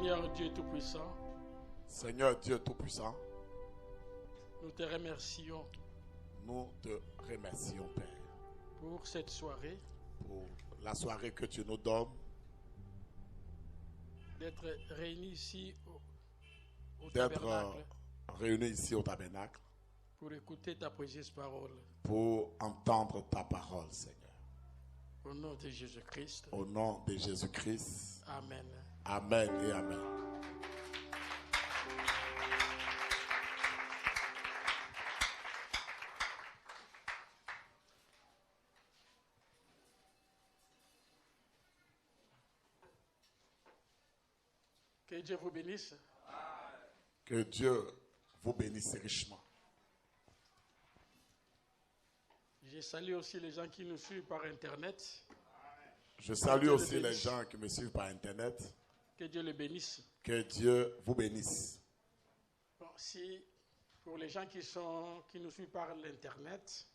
Seigneur Dieu Tout-Puissant, Seigneur Dieu Tout-Puissant, nous te remercions nous te remercions, Père, pour cette soirée, pour la soirée que tu nous donnes, d'être réunis ici au d'être tabernacle réunis ici au tabernacle, pour écouter ta précieuse parole. pour entendre ta parole, Seigneur. Au nom de Jésus-Christ. Au nom de Jésus-Christ. Amen. Amen et amen. Que Dieu vous bénisse. Que Dieu vous bénisse richement. Je salue aussi les gens qui nous suivent par Internet. Je salue aussi les gens qui me suivent par Internet. Que Dieu les bénisse. Que Dieu vous bénisse. Bon, si pour les gens qui nous suivent par l'Internet,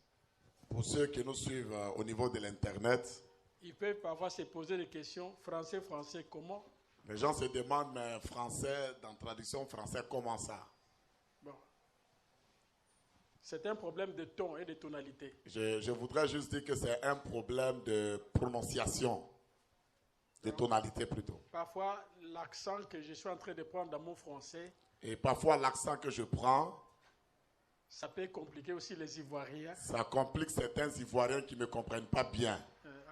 Pour ceux qui nous suivent au niveau de l'Internet, ils peuvent parfois se poser des questions. Français, comment? les gens se demandent, mais français, dans traduction français, comment ça? Bon. C'est un problème de ton et de tonalité. Je voudrais juste dire que c'est un problème de prononciation, de tonalité plutôt. Parfois, l'accent que je suis en train de prendre dans mon français, Et parfois, l'accent que je prends, ça peut compliquer aussi les Ivoiriens. ça complique certains Ivoiriens qui ne comprennent pas bien.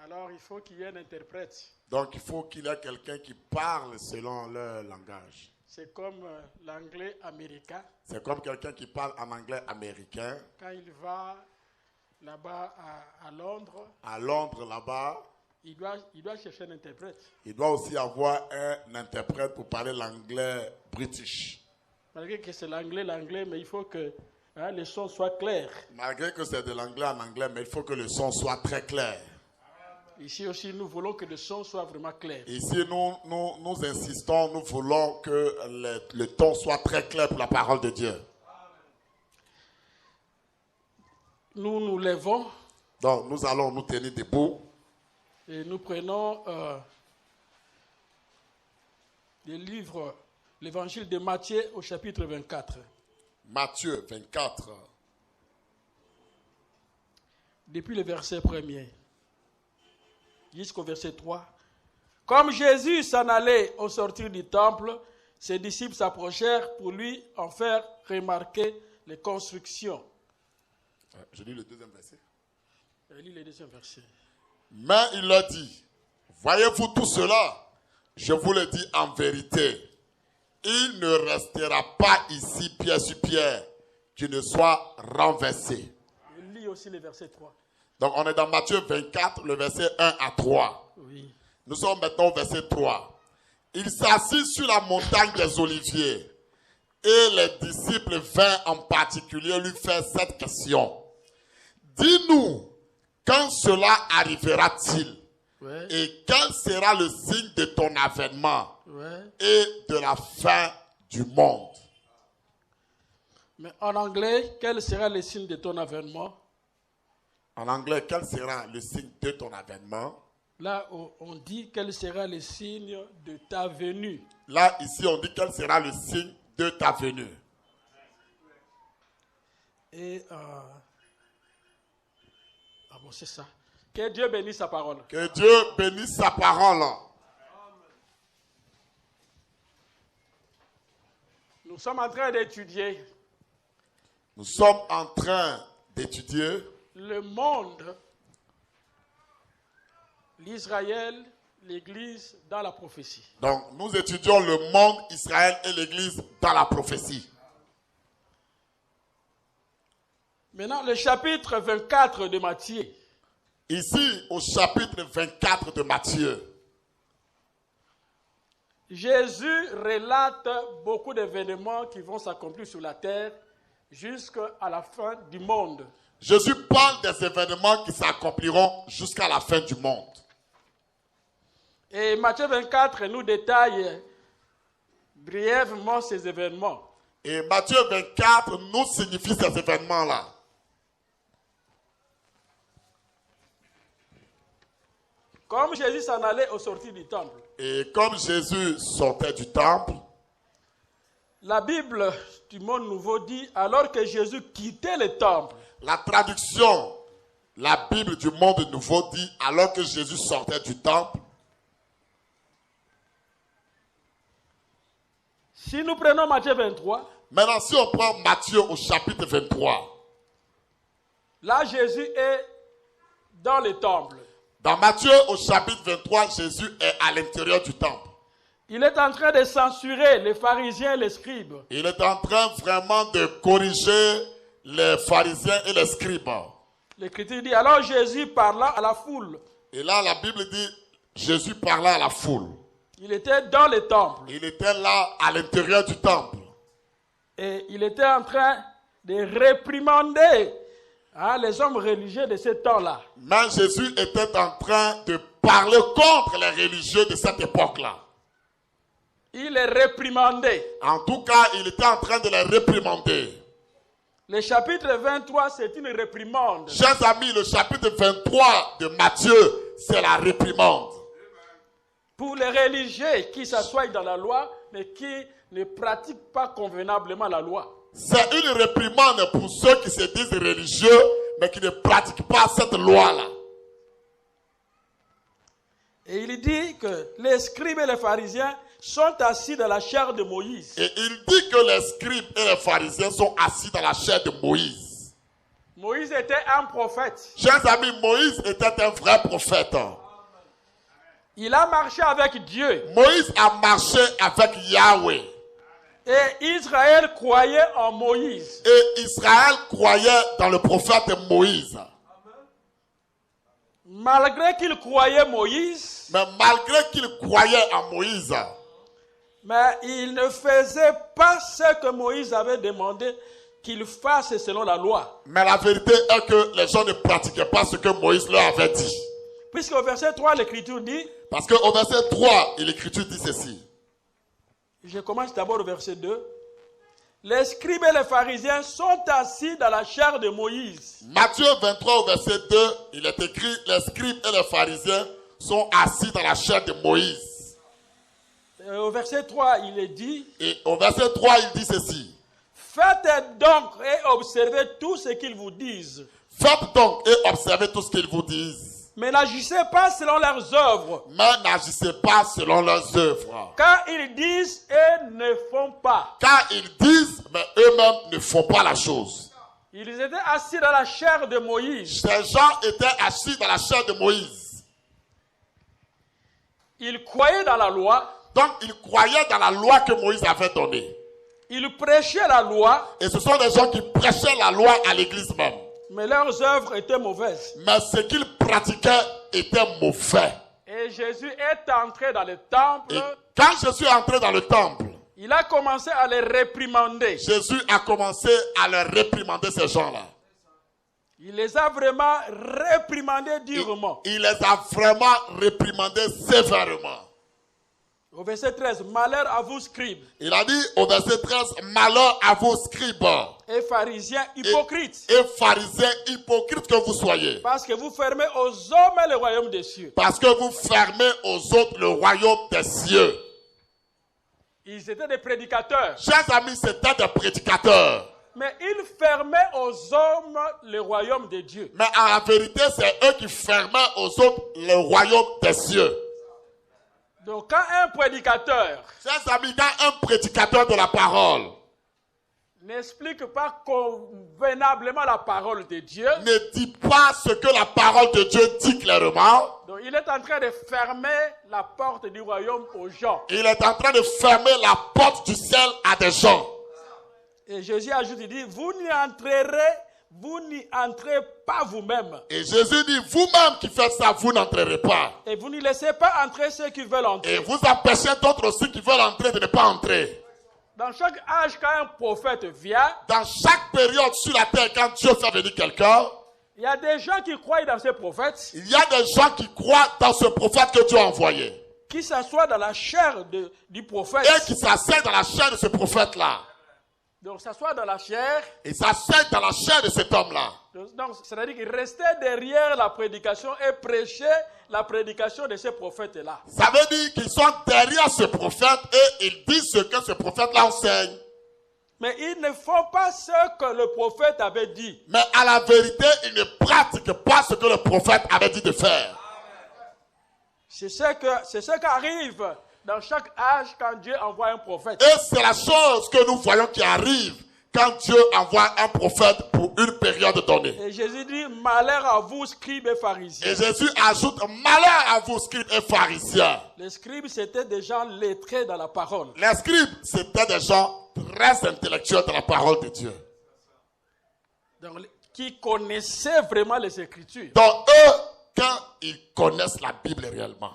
Alors, il faut qu'il y ait un interprète. Donc, il faut qu'il y ait quelqu'un qui parle selon leur langage. C'est comme l'anglais américain. C'est comme quelqu'un qui parle en anglais américain. Quand il va là-bas à Londres, À Londres, là-bas, il doit chercher un interprète. il doit aussi avoir un interprète pour parler l'anglais british. Malgré que c'est l'anglais, mais il faut que les sons soient clairs. Malgré que c'est de l'anglais en anglais, mais il faut que le son soit très clair. Ici aussi, nous voulons que le son soit vraiment clair. Ici, nous insistons, nous voulons que le ton soit très clair pour la parole de Dieu. Nous nous levons Donc, nous allons nous tenir debout. et nous prenons le livre, l'évangile de Matthieu au chapitre 24. Matthieu 24. Depuis le verset 1er jusqu'au verset 3. Comme Jésus s'en allait au sortir du temple, ses disciples s'approchèrent pour lui en faire remarquer les constructions. Je lis le deuxième verset. Je lis le deuxième verset. Mais il leur dit, voyez-vous tout cela? Je vous le dis en vérité, il ne restera pas ici pierre sur pierre qui ne soit renversé. Je lis aussi le verset 3. Donc on est dans Matthieu 24, le verset 1 à 3. Oui. Nous sommes maintenant au verset 3. Il s'assit sur la montagne des Oliviers et les disciples vinrent en particulier lui faire cette question. Dis-nous, quand cela arrivera-t-il? Ouais. Et quel sera le signe de ton avènement Ouais. et de la fin du monde? Mais en anglais, quel sera le signe de ton avènement? En anglais, quel sera le signe de ton avènement? Là, on dit quel sera le signe de ta venue. Là, ici, on dit quel sera le signe de ta venue. Et bon, c'est ça. Que Dieu bénisse sa parole. Que Dieu bénisse sa parole. Nous sommes en train d'étudier Nous sommes en train d'étudier le monde, l'Israël, l'Église dans la prophétie. Donc, nous étudions le monde, Israël et l'Église dans la prophétie. Maintenant, le chapitre 24 de Matthieu. Ici, au chapitre 24 de Matthieu, Jésus relate beaucoup d'événements qui vont s'accomplir sur la terre jusqu'à la fin du monde. Jésus parle des événements qui s'accompliront jusqu'à la fin du monde. Et Matthieu 24 nous détaille brièvement ces événements. Et Matthieu 24 nous signifie ces événements-là. Comme Jésus s'en allait au sortir du temple. Et comme Jésus sortait du temple, La Bible du Monde Nouveau dit, alors que Jésus quittait le temple. la traduction, la Bible du Monde Nouveau dit, alors que Jésus sortait du temple. Si nous prenons Matthieu 23, Maintenant, si on prend Matthieu au chapitre 23, là Jésus est dans le temple. dans Matthieu au chapitre 23, Jésus est à l'intérieur du temple. Il est en train de censurer les pharisiens et les scribes. Il est en train vraiment de corriger les pharisiens et les scribes. L'Écriture dit, alors Jésus parla à la foule. Et là, la Bible dit, Jésus parlait à la foule. Il était dans le temple. Il était là à l'intérieur du temple. Et il était en train de réprimander les hommes religieux de ce temps-là. Mais Jésus était en train de parler contre les religieux de cette époque-là. Il les réprimandait. En tout cas, il était en train de les réprimander. Le chapitre 23, c'est une réprimande. Chers amis, le chapitre 23 de Matthieu, c'est la réprimande. Pour les religieux qui s'assoient dans la loi, mais qui ne pratiquent pas convenablement la loi. C'est une réprimande pour ceux qui se disent religieux, mais qui ne pratiquent pas cette loi-là. Et il dit que les scribes et les pharisiens sont assis dans la chair de Moïse. Et il dit que les scribes et les pharisiens sont assis dans la chair de Moïse. Moïse était un prophète. Chers amis, Moïse était un vrai prophète. Il a marché avec Dieu. Moïse a marché avec Yahweh. Et Israël croyait en Moïse. Et Israël croyait dans le prophète Moïse. Malgré qu'il croyait Moïse, Mais malgré qu'il croyait en Moïse, mais il ne faisait pas ce que Moïse avait demandé qu'il fasse selon la loi. mais la vérité est que les gens ne pratiquaient pas ce que Moïse leur avait dit. Puisqu'au verset 3, l'Écriture dit, Parce qu'au verset 3, l'Écriture dit ceci. je commence d'abord au verset 2. Les scribes et les pharisiens sont assis dans la chair de Moïse. Matthieu 23 au verset 2, il est écrit, les scribes et les pharisiens sont assis dans la chair de Moïse. Et au verset 3, il est dit, Et au verset 3, il dit ceci. faites donc et observez tout ce qu'ils vous disent. Faites donc et observez tout ce qu'ils vous disent. Mais n'agissez pas selon leurs œuvres. Mais n'agissez pas selon leurs œuvres. Car ils disent et ne font pas. Car ils disent, mais eux-mêmes ne font pas la chose. Ils étaient assis dans la chair de Moïse. Ces gens étaient assis dans la chair de Moïse. Ils croyaient dans la loi. Donc ils croyaient dans la loi que Moïse avait donnée. Ils prêchaient la loi. Et ce sont des gens qui prêchaient la loi à l'église même. Mais leurs œuvres étaient mauvaises. Mais ce qu'ils pratiquaient était mauvais. Et Jésus est entré dans le temple. Et quand Jésus est entré dans le temple, Il a commencé à les réprimander. Jésus a commencé à leur réprimander ces gens-là. Il les a vraiment réprimandés durement. Il les a vraiment réprimandés sévèrement. Au verset 13, malheur à vous scribes Il a dit au verset 13, malheur à vos scribes et pharisiens hypocrites, et pharisiens hypocrites que vous soyez. parce que vous fermez aux hommes le royaume des cieux. Parce que vous fermez aux autres le royaume des cieux. Ils étaient des prédicateurs, Chers amis, c'était des prédicateurs. mais ils fermaient aux hommes le royaume de Dieu. Mais en la vérité, c'est eux qui fermaient aux autres le royaume des cieux. Donc quand un prédicateur Chers amis, quand un prédicateur de la parole n'explique pas convenablement la parole de Dieu, ne dit pas ce que la parole de Dieu dit clairement, donc il est en train de fermer la porte du royaume aux gens. il est en train de fermer la porte du ciel à des gens. Et Jésus ajoute, il dit, vous n'y entrez pas vous-même. Et Jésus dit, vous-même qui faites ça, vous n'entrerez pas. Et vous ne laissez pas entrer ceux qui veulent entrer. Et vous empêchez d'autres aussi qui veulent entrer de ne pas entrer. Dans chaque âge, quand un prophète vient, Dans chaque période sur la terre, quand Dieu fait venir quelqu'un, il y a des gens qui croient dans ces prophètes, il y a des gens qui croient dans ce prophète que Dieu a envoyé. qui s'assoient dans la chair du prophète. Et qui s'asseyent dans la chair de ce prophète-là. Donc s'asseoir dans la chair. Il s'assied dans la chair de cet homme-là. Donc c'est-à-dire qu'il restait derrière la prédication et prêchait la prédication de ces prophètes-là. Ça veut dire qu'ils sont derrière ce prophète et ils disent ce que ce prophète-là enseigne. Mais ils ne font pas ce que le prophète avait dit. Mais à la vérité, ils ne pratiquent pas ce que le prophète avait dit de faire. C'est ce qui arrive dans chaque âge quand Dieu envoie un prophète. Et c'est la chose que nous voyons qui arrive quand Dieu envoie un prophète pour une période donnée. Et Jésus dit, malheur à vous, scribes et pharisiens. Et Jésus ajoute, malheur à vous, scribes et pharisiens. Les scribes, c'était des gens lettrés dans la parole. Les scribes, c'était des gens très intellectuels dans la parole de Dieu. Donc, qui connaissaient vraiment les Écritures. Donc eux, quand ils connaissent la Bible réellement,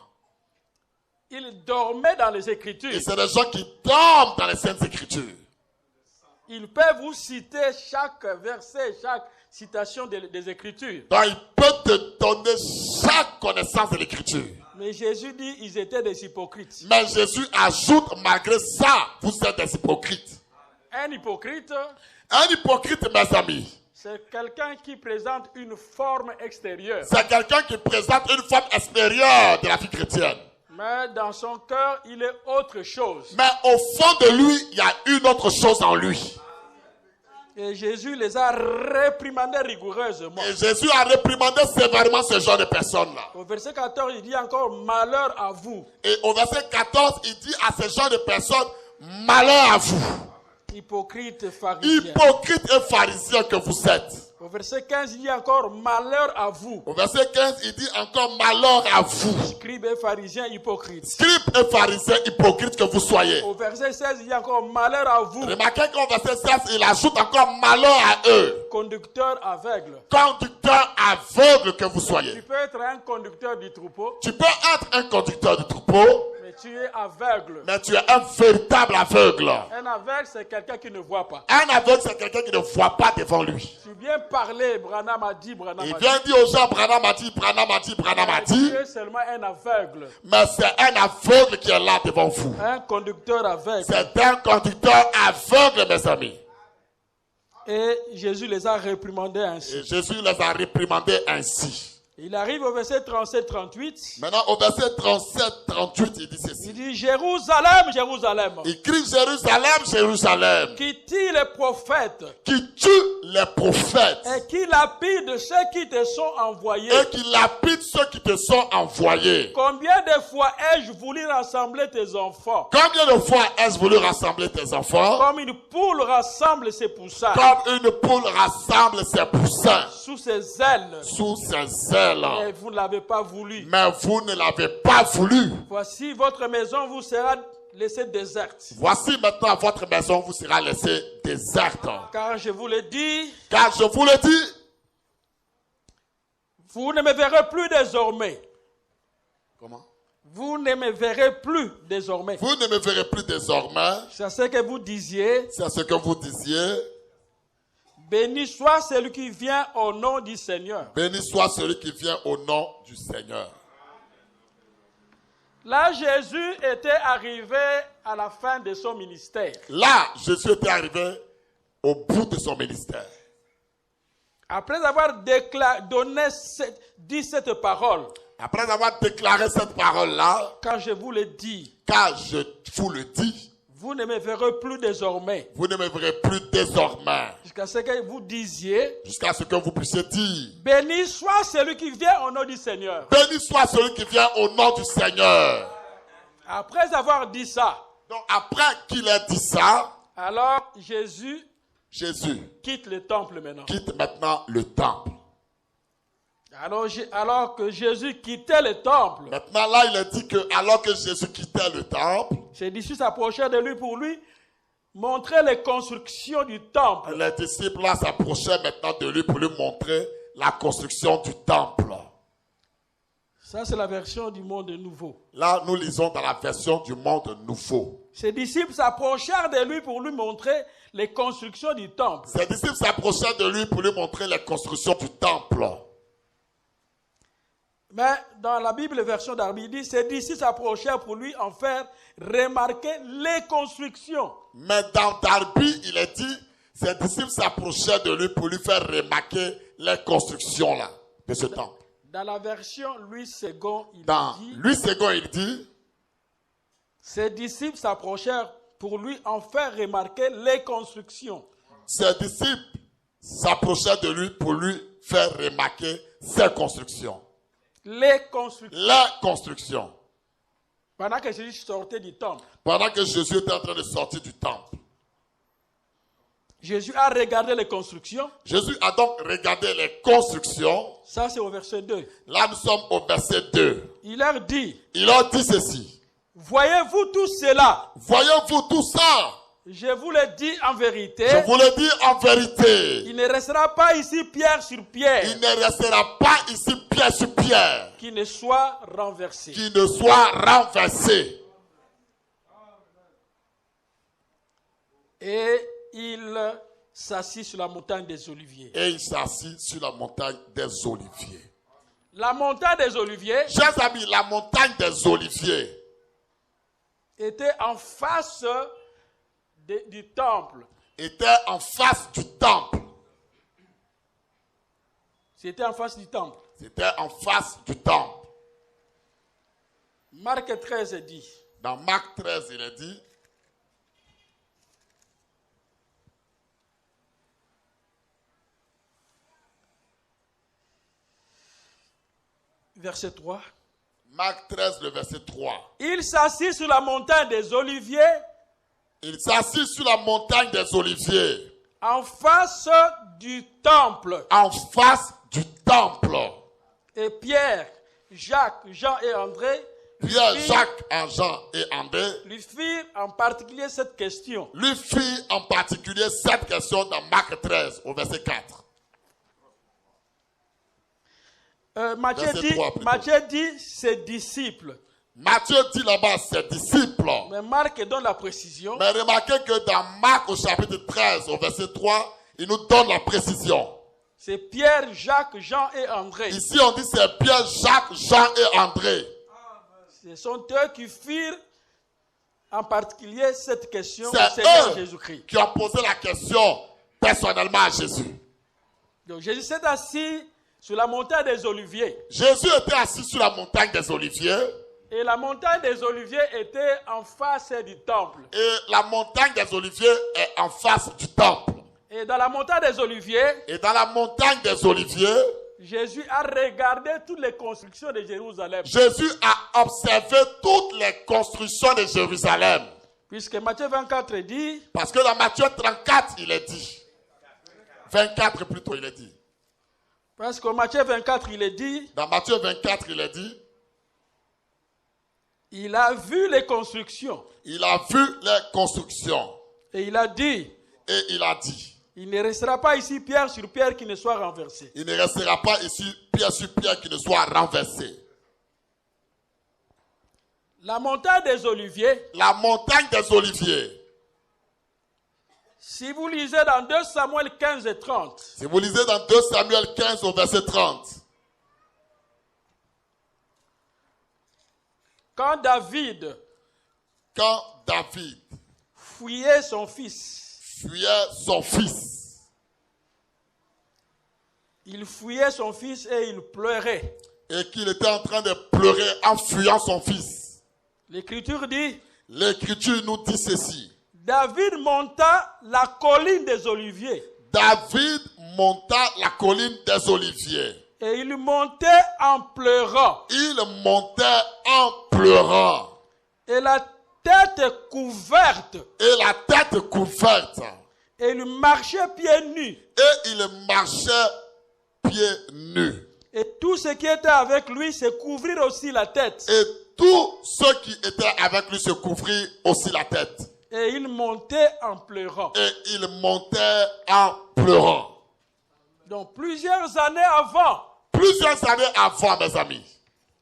Ils dormaient dans les Écritures. et c'est des gens qui dorment dans les Saintes Écritures. Ils peuvent vous citer chaque verset, chaque citation des Écritures. Donc ils peuvent te donner chaque connaissance de l'Écriture. Mais Jésus dit ils étaient des hypocrites. Mais Jésus ajoute, malgré ça, vous êtes des hypocrites. Un hypocrite, Un hypocrite, mes amis, c'est quelqu'un qui présente une forme extérieure. c'est quelqu'un qui présente une forme extérieure de la vie chrétienne. Mais dans son cœur, il est autre chose. Mais au fond de lui, il y a une autre chose en lui. Et Jésus les a réprimandés rigoureusement. Et Jésus a réprimandé sévèrement ce genre de personnes-là. Au verset 14, il dit encore malheur à vous. Et au verset 14, il dit à ce genre de personnes, malheur à vous, Hypocrites pharisiens. hypocrites et pharisiens que vous êtes. Au verset 15, il dit encore malheur à vous. Au verset 15, il dit encore malheur à vous, Scribes et pharisiens hypocrites. scribes et pharisiens hypocrites que vous soyez. Au verset 16, il dit encore malheur à vous. Remarquez qu'au verset 16, il ajoute encore malheur à eux, Conducteurs aveugles. conducteurs aveugles que vous Tu soyez. peux être un conducteur du troupeau, Tu peux être un conducteur de troupeau, mais tu es aveugle. mais tu es un véritable aveugle. Un aveugle, c'est quelqu'un qui ne voit pas. Un aveugle, c'est quelqu'un qui ne voit pas devant lui. Tu viens parler, Branham a dit, Branham Il a vient dit. dire aux gens, Branham a dit, Branham a dit, Branham a dit, Tu es seulement un aveugle. mais c'est un aveugle qui est là devant vous. Un conducteur aveugle. C'est un conducteur aveugle, mes amis. Et Jésus les a réprimandés ainsi. Et Jésus les a réprimandés ainsi. Il arrive au verset 37-38. Maintenant, au verset 37-38, il dit ceci. Il dit Jérusalem, Jérusalem, Il crie Jérusalem, Jérusalem, qui tue les prophètes qui tue les prophètes et qui lapide ceux qui te sont envoyés. et qui lapide ceux qui te sont envoyés. Combien de fois ai-je voulu rassembler tes enfants Combien de fois ai-je voulu rassembler tes enfants comme une poule rassemble ses poussins comme une poule rassemble ses poussins sous ses ailes, sous ses ailes? et vous ne l'avez pas voulu. Mais vous ne l'avez pas voulu. Voici votre maison vous sera laissée déserte. Voici maintenant votre maison vous sera laissée déserte. Car je vous le dis, Car je vous le dis, vous ne me verrez plus désormais. comment? Vous ne me verrez plus désormais. Vous ne me verrez plus désormais. C'est ce que vous disiez. C'est ce que vous disiez. Béni soit celui qui vient au nom du Seigneur. Béni soit celui qui vient au nom du Seigneur. Là, Jésus était arrivé à la fin de son ministère. Là, Jésus était arrivé au bout de son ministère. Après avoir dit cette parole, Après avoir déclaré cette parole-là, quand je vous le dis, car je vous le dis, vous ne me verrez plus désormais. vous ne me verrez plus désormais. Jusqu'à ce que vous disiez, Jusqu'à ce que vous puissiez dire, béni soit celui qui vient au nom du Seigneur. béni soit celui qui vient au nom du Seigneur. Après avoir dit ça, Donc après qu'il ait dit ça, alors Jésus Jésus quitte le temple maintenant. quitte maintenant le temple. Alors que Jésus quittait le temple, Maintenant là, il a dit que alors que Jésus quittait le temple, ses disciples s'approchaient de lui pour lui montrer les constructions du temple. les disciples là s'approchaient maintenant de lui pour lui montrer la construction du temple. Ça, c'est la version du monde nouveau. Là, nous lisons dans la version du monde nouveau. Ses disciples s'approchèrent de lui pour lui montrer les constructions du temple. Ses disciples s'approchaient de lui pour lui montrer les constructions du temple. Mais dans la Bible, version d'Arbi, il dit, ses disciples s'approchèrent pour lui en faire remarquer les constructions. Mais dans Darby, il est dit, ses disciples s'approchaient de lui pour lui faire remarquer les constructions là, de ce temple. Dans la version Louis II, Dans Louis II, il dit, ses disciples s'approchèrent pour lui en faire remarquer les constructions. Ses disciples s'approchaient de lui pour lui faire remarquer ses constructions. Les constructions. Les constructions. Pendant que Jésus sortait du temple. Pendant que Jésus était en train de sortir du temple. Jésus a regardé les constructions. Jésus a donc regardé les constructions. Ça, c'est au verset 2. Là, nous sommes au verset 2. Il leur dit. Il leur dit ceci. Voyez-vous tout cela? Voyez-vous tout ça? Je vous le dis en vérité. Je vous le dis en vérité. Il ne restera pas ici pierre sur pierre. Il ne restera pas ici pierre sur pierre. Qui ne soit renversé. Qui ne soit renversé. Et il s'assit sur la montagne des Oliviers. Et il s'assit sur la montagne des Oliviers. La montagne des Oliviers. Chers amis, la montagne des Oliviers était en face du temple. Était en face du temple. C'était en face du temple. C'était en face du temple. Marc 13 dit. Dans Marc 13, il est dit. Verset 3. Marc 13, le verset 3. Il s'assit sur la montagne des Oliviers. Il s'assit sur la montagne des Oliviers. En face du temple. En face du temple. Et Pierre, Jacques, Jean et André. Pierre, Jacques, Jean et André. Lui firent en particulier cette question. Lui fit en particulier cette question dans Marc 13, au verset 4. Matthieu dit ses disciples. Matthieu dit là-bas ses disciples. Mais Marc donne la précision. Mais remarquez que dans Marc au chapitre 13 au verset 3, il nous donne la précision. C'est Pierre, Jacques, Jean et André. Ici on dit c'est Pierre, Jacques, Jean et André. Ce sont eux qui firent en particulier cette question au C'est Seigneur Jésus-Christ. Qui ont posé la question personnellement à Jésus. Donc Jésus s'est assis sur la montagne des Oliviers. Jésus était assis sur la montagne des Oliviers. Et la montagne des Oliviers était en face du temple. Et la montagne des Oliviers est en face du temple. Et dans la montagne des Oliviers, et dans la montagne des Oliviers, Jésus a regardé toutes les constructions de Jérusalem. Jésus a observé toutes les constructions de Jérusalem. Puisque Matthieu 24 dit. Parce que dans Matthieu 34, il est dit. 24 plutôt, il est dit. Parce que Matthieu 24, il est dit. Dans Matthieu 24, il est dit. Il a vu les constructions. Il a vu les constructions. Et il a dit. Et il a dit. Il ne restera pas ici pierre sur pierre qui ne soit renversé. Il ne restera pas ici pierre sur pierre qui ne soit renversé. La montagne des Oliviers. La montagne des Oliviers. Si vous lisez dans 2 Samuel 15 et 30. Si vous lisez dans 2 Samuel 15 au verset 30. Quand David fuyait son fils. Il fuyait son fils et il pleurait. Et qu'il était en train de pleurer en fuyant son fils. L'Écriture dit. L'Écriture nous dit ceci. David monta la colline des Oliviers. David monta la colline des Oliviers. Et il montait en pleurant. Il montait en pleurant. Et la tête couverte. Et la tête couverte. Et il marchait pieds nus. Et il marchait pieds nus. Et tout ce qui était avec lui se couvrir aussi la tête. Et tous ceux qui étaient avec lui se couvrirent aussi la tête. Et il montait en pleurant. Et il montait en pleurant. Donc plusieurs années avant. Plusieurs années avant, mes amis.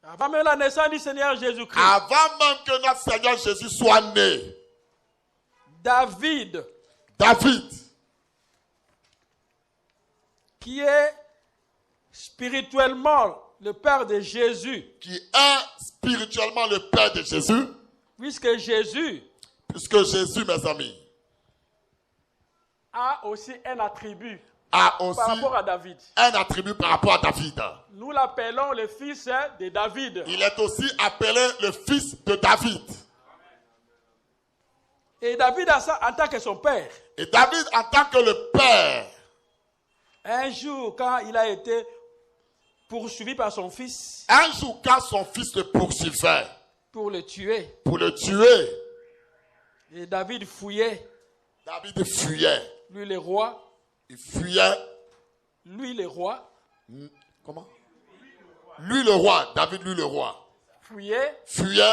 Avant même la naissance du Seigneur Jésus-Christ. Avant même que notre Seigneur Jésus soit né. David. Qui est spirituellement le père de Jésus. qui est spirituellement le père de Jésus, Puisque Jésus puisque Jésus, mes amis, a aussi un attribut a aussi par rapport à David. un attribut par rapport à David. Nous l'appelons le fils de David. Il est aussi appelé le fils de David. Et David a ça en tant que son père. Et David, en tant que le père, Un jour, quand il a été poursuivi par son fils un jour quand son fils le poursuivait pour le tuer, pour le tuer, et David fouillait, David fuyait. lui le roi, Il fuyait. lui le roi, Comment? Lui le roi, David lui le roi, fouillait. fuyait.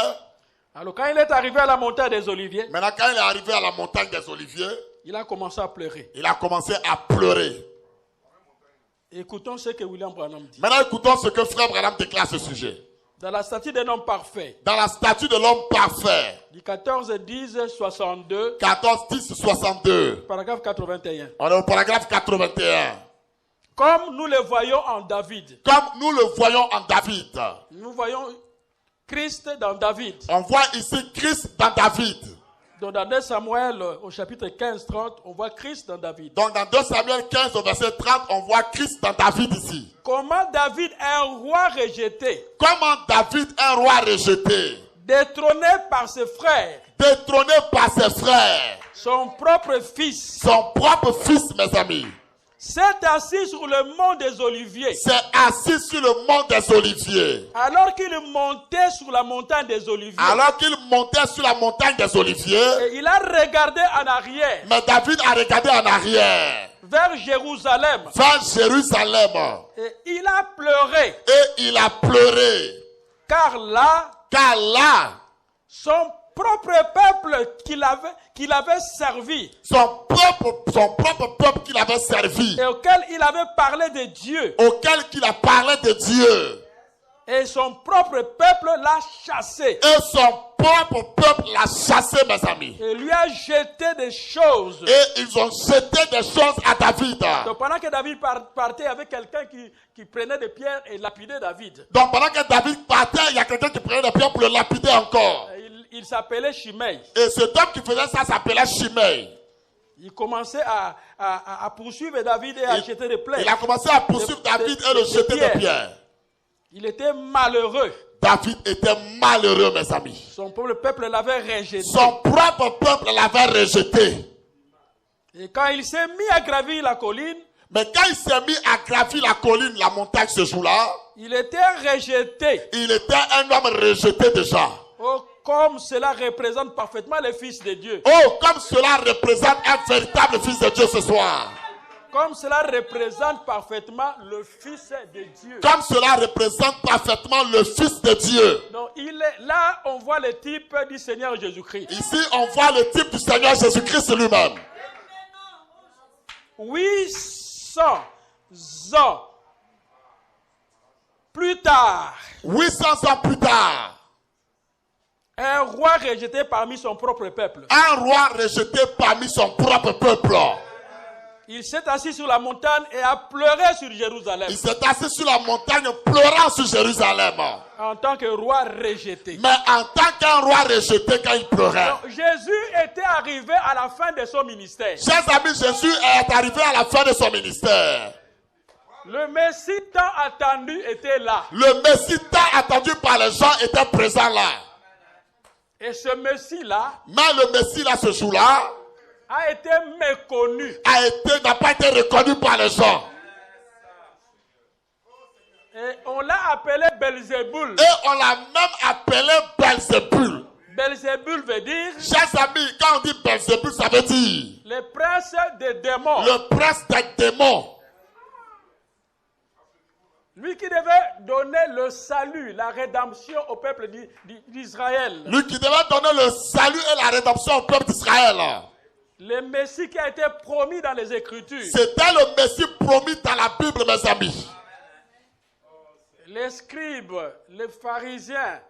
Alors quand il est arrivé à la montagne des Oliviers, Maintenant, quand il est arrivé à la montagne des Oliviers, il a commencé à pleurer. il a commencé à pleurer. Écoutons ce que William Branham dit. Maintenant, écoutons ce que Frère Branham déclare à ce sujet. Dans la statue d'un homme parfait, Dans la statue de l'homme parfait, du 14-10-62, 14-10-62, paragraphe 81. on est au paragraphe 81. Comme nous le voyons en David, Comme nous le voyons en David, nous voyons Christ dans David. on voit ici Christ dans David. Donc dans 2 Samuel au chapitre 15-30, on voit Christ dans David. Donc dans 2 Samuel 15 au verset 30, on voit Christ dans David ici. Comment David, un roi rejeté, Comment David, un roi rejeté, détrôné par ses frères, détrôné par ses frères, son propre fils, son propre fils, mes amis, s'est assis sur le mont des Oliviers, s'est assis sur le mont des Oliviers. alors qu'il montait sur la montagne des Oliviers. Alors qu'il montait sur la montagne des Oliviers, Et il a regardé en arrière, mais David a regardé en arrière, vers Jérusalem, vers Jérusalem, et il a pleuré, et il a pleuré, car là, car là, son propre peuple qu'il avait servi, son propre peuple qu'il avait servi, et auquel il avait parlé de Dieu, auquel il a parlé de Dieu, et son propre peuple l'a chassé, et son propre peuple l'a chassé, mes amis. et lui a jeté des choses. Et ils ont jeté des choses à David. Donc pendant que David partait avec quelqu'un qui prenait des pierres et lapidait David, Donc pendant que David partait, il y a quelqu'un qui prenait des pierres pour le lapider encore. il s'appelait Shimei. Et cet homme qui faisait ça s'appelait Shimei. Il commençait à poursuivre David et à jeter des plaies. Il a commencé à poursuivre David et le jeter des pierres. Il était malheureux. David était malheureux, mes amis. Son propre peuple l'avait rejeté. Son propre peuple l'avait rejeté. Et quand il s'est mis à gravir la colline, Mais quand il s'est mis à gravir la colline, la montagne ce jour-là, il était rejeté. il était un homme rejeté déjà. Oh, comme cela représente parfaitement le Fils de Dieu. Oh, comme cela représente un véritable fils de Dieu ce soir. Comme cela représente parfaitement le Fils de Dieu. Comme cela représente parfaitement le Fils de Dieu. Donc là, on voit le type du Seigneur Jésus-Christ. Ici, on voit le type du Seigneur Jésus-Christ lui-même. 800 ans plus tard, 800 ans plus tard, un roi rejeté parmi son propre peuple. un roi rejeté parmi son propre peuple. Il s'est assis sur la montagne et a pleuré sur Jérusalem. Il s'est assis sur la montagne pleurant sur Jérusalem. En tant que roi rejeté. Mais en tant qu'un roi rejeté quand il pleurait. Donc, Jésus était arrivé à la fin de son ministère. Chers amis, Jésus est arrivé à la fin de son ministère. Le Messie tant attendu était là. Le Messie tant attendu par les gens était présent là. Et ce Messie-là Mais le Messie là, ce jour-là, a été méconnu. n'a pas été reconnu par les gens. Et on l'a appelé Belzéboul. Et on l'a même appelé Belzébul. Belzéboul veut dire Chers amis, quand on dit Belzébul, ça veut dire le prince des démons. le prince des démons. Lui qui devait donner le salut, la rédemption au peuple d'Israël. Lui qui devait donner le salut et la rédemption au peuple d'Israël. Le Messie qui a été promis dans les Écritures. C'était le Messie promis dans la Bible, mes amis. Les scribes, les pharisiens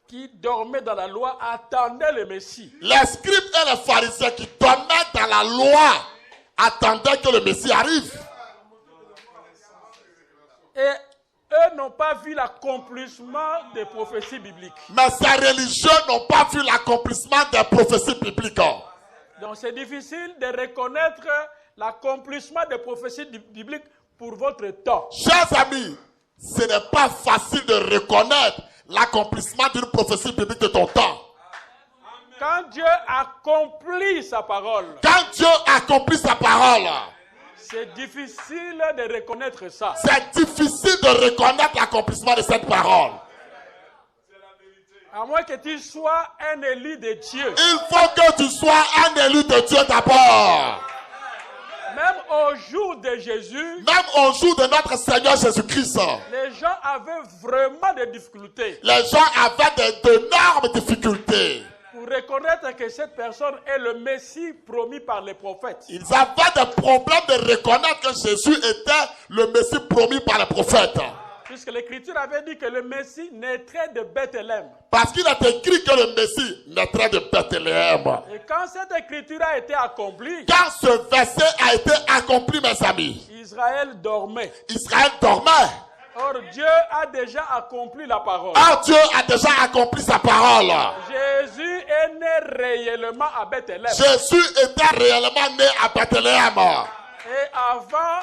qui dormaient dans la loi attendaient le Messie. Les scribes et les pharisiens qui dormaient dans la loi attendaient que le Messie arrive. Et eux n'ont pas vu l'accomplissement des prophéties bibliques. Mais ces religieux n'ont pas vu l'accomplissement des prophéties bibliques. Donc c'est difficile de reconnaître l'accomplissement des prophéties bibliques pour votre temps. Chers amis, ce n'est pas facile de reconnaître l'accomplissement d'une prophétie biblique de ton temps. Quand Dieu accomplit sa parole, Quand Dieu accomplit sa parole, c'est difficile de reconnaître ça. c'est difficile de reconnaître l'accomplissement de cette parole. À moins que tu sois un élu de Dieu. Il faut que tu sois un élu de Dieu d'abord. Même au jour de Jésus, Même au jour de notre Seigneur Jésus-Christ, les gens avaient vraiment des difficultés les gens avaient d'énormes difficultés. pour reconnaître que cette personne est le Messie promis par les prophètes. Ils avaient des problèmes de reconnaître que Jésus était le Messie promis par les prophètes. Puisque l'Écriture avait dit que le Messie naîtrait de Bethléem. Parce qu'il est écrit que le Messie naîtrait de Bethléem. Et quand cette Écriture a été accomplie, Quand ce verset a été accompli, mes amis, Israël dormait. Israël dormait. Or, Dieu a déjà accompli la parole. Or Dieu a déjà accompli sa parole. Jésus est né réellement à Bethléem. Jésus était réellement né à Bethléem. Et avant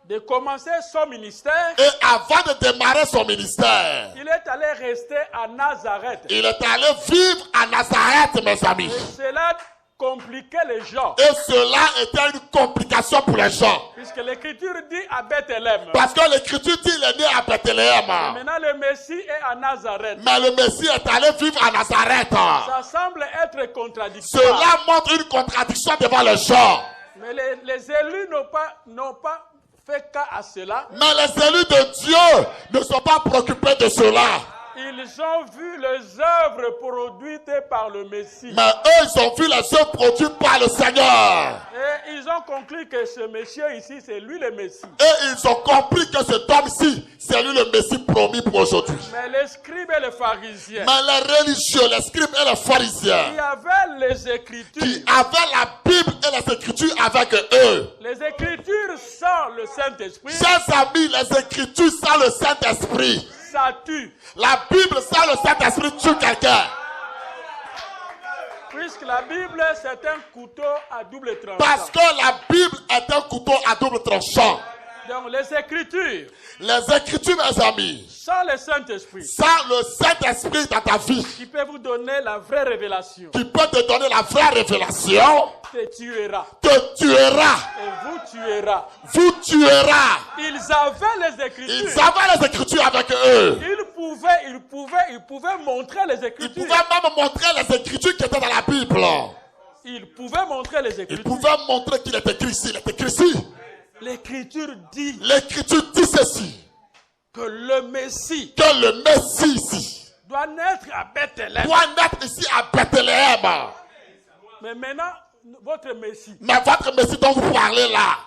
de commencer son ministère, Et avant de démarrer son ministère, il est allé rester à Nazareth. il est allé vivre à Nazareth, mes amis. Et cela compliquait les gens. Et cela était une complication pour les gens. Puisque l'Écriture dit à Bethléem. Parce que l'Écriture dit qu'il est né à Bethléem. Maintenant, le Messie est à Nazareth. Mais le Messie est allé vivre à Nazareth. Ça semble être contradictoire. Cela montre une contradiction devant les gens. Mais les élus n'ont pas fait cas à cela. Mais les élus de Dieu ne sont pas préoccupés de cela. Ils ont vu les œuvres produites par le Messie. Mais eux, ils ont vu les œuvres produites par le Seigneur. Et ils ont conclu que ce monsieur ici, c'est lui le Messie. Et ils ont compris que cet homme-ci, c'est lui le Messie promis pour aujourd'hui. Mais les scribes et les pharisiens, Mais les religieux, les scribes et les pharisiens, qui avaient les Écritures, qui avaient la Bible et les Écritures avec eux. les Écritures sans le Saint-Esprit, Chers amis, les Écritures sans le Saint-Esprit. ça tue. La Bible sans le Saint-Esprit tue quelqu'un. Puisque la Bible, c'est un couteau à double tranchant. Parce que la Bible est un couteau à double tranchant. Donc les Écritures, Les Écritures, mes amis, sans le Saint-Esprit, sans le Saint-Esprit dans ta vie, qui peut vous donner la vraie révélation, qui peut te donner la vraie révélation, te tuera. te tuera. Et vous tuera. Vous tuera. Ils avaient les Écritures. Ils avaient les Écritures avec eux. Ils pouvaient montrer les Ils Écritures. pouvaient même montrer les Écritures qui étaient dans la Bible. Ils pouvaient montrer les Ils Écritures. pouvaient montrer qu'il est écrit ici. Il est écrit ici. L'Écriture dit L'Écriture dit ceci. que le Messie Que le Messie ici doit naître à Bethléem. doit naître ici à Bethléem. Mais maintenant, votre Messie, Mais votre Messie dont vous parlez là,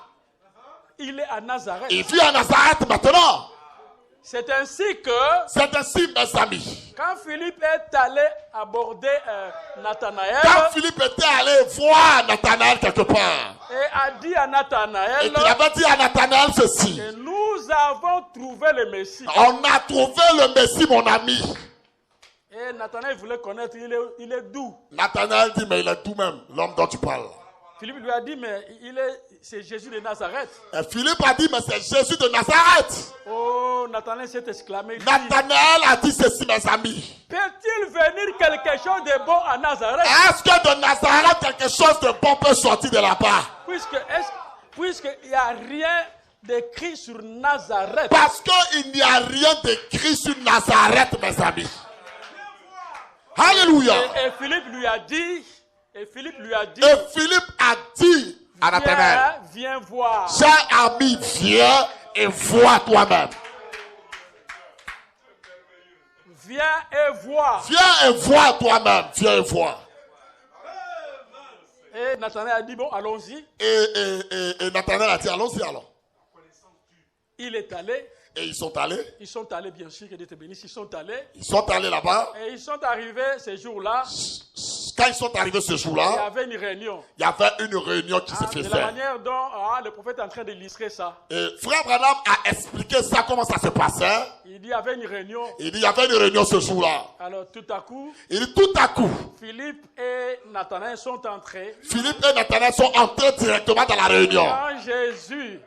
il est à Nazareth. il vit à Nazareth maintenant. C'est ainsi que, C'est ainsi, mes amis. quand Philippe est allé aborder Nathanaël Quand Philippe était allé voir Nathanaël quelque part, et a dit à et Nathanaël qu'il avait dit à Nathanaël ceci: que nous avons trouvé le Messie. on a trouvé le Messie, mon ami. Et Nathanaël voulait connaître, il est doux. Nathanaël dit: mais il est tout même, l'homme dont tu parles. Philippe lui a dit, mais c'est Jésus de Nazareth. Et Philippe a dit: mais c'est Jésus de Nazareth. Oh, Nathanaël s'est exclamé. Il dit, Nathanaël a dit ceci, mes amis: peut-il venir quelque chose de bon à Nazareth? est-ce que de Nazareth quelque chose de bon peut sortir de là-bas? Puisqu'il n'y a rien d'écrit sur Nazareth. Parce qu'il n'y a rien d'écrit sur Nazareth, mes amis. Alléluia. Et Philippe lui a dit, Et Philippe a dit à Nathanaël: viens voir. cher ami, viens et vois toi-même. Viens et vois. Viens et vois toi-même. Viens et vois. Et Nathanaël a dit, bon, allons-y. Et Nathanaël a dit: allons-y alors. Il est allé. Et ils sont allés. Ils sont allés, bien sûr, que Dieu te bénisse. Ils sont allés. Ils sont allés là-bas. Et ils sont arrivés ces jours-là. Quand ils sont arrivés ce il y jour-là, avait une réunion. il y avait une réunion qui se De la faisait. manière dont le prophète est en train d'illustrer ça. Et Frère Branham a expliqué ça, comment ça se passait. Il dit il y avait une réunion. Il dit, il y avait une réunion ce jour-là. Alors tout à coup, Il dit, tout à coup, Philippe et Nathanaël sont entrés. Philippe et Nathanaël sont entrés directement dans la réunion. Quand Jésus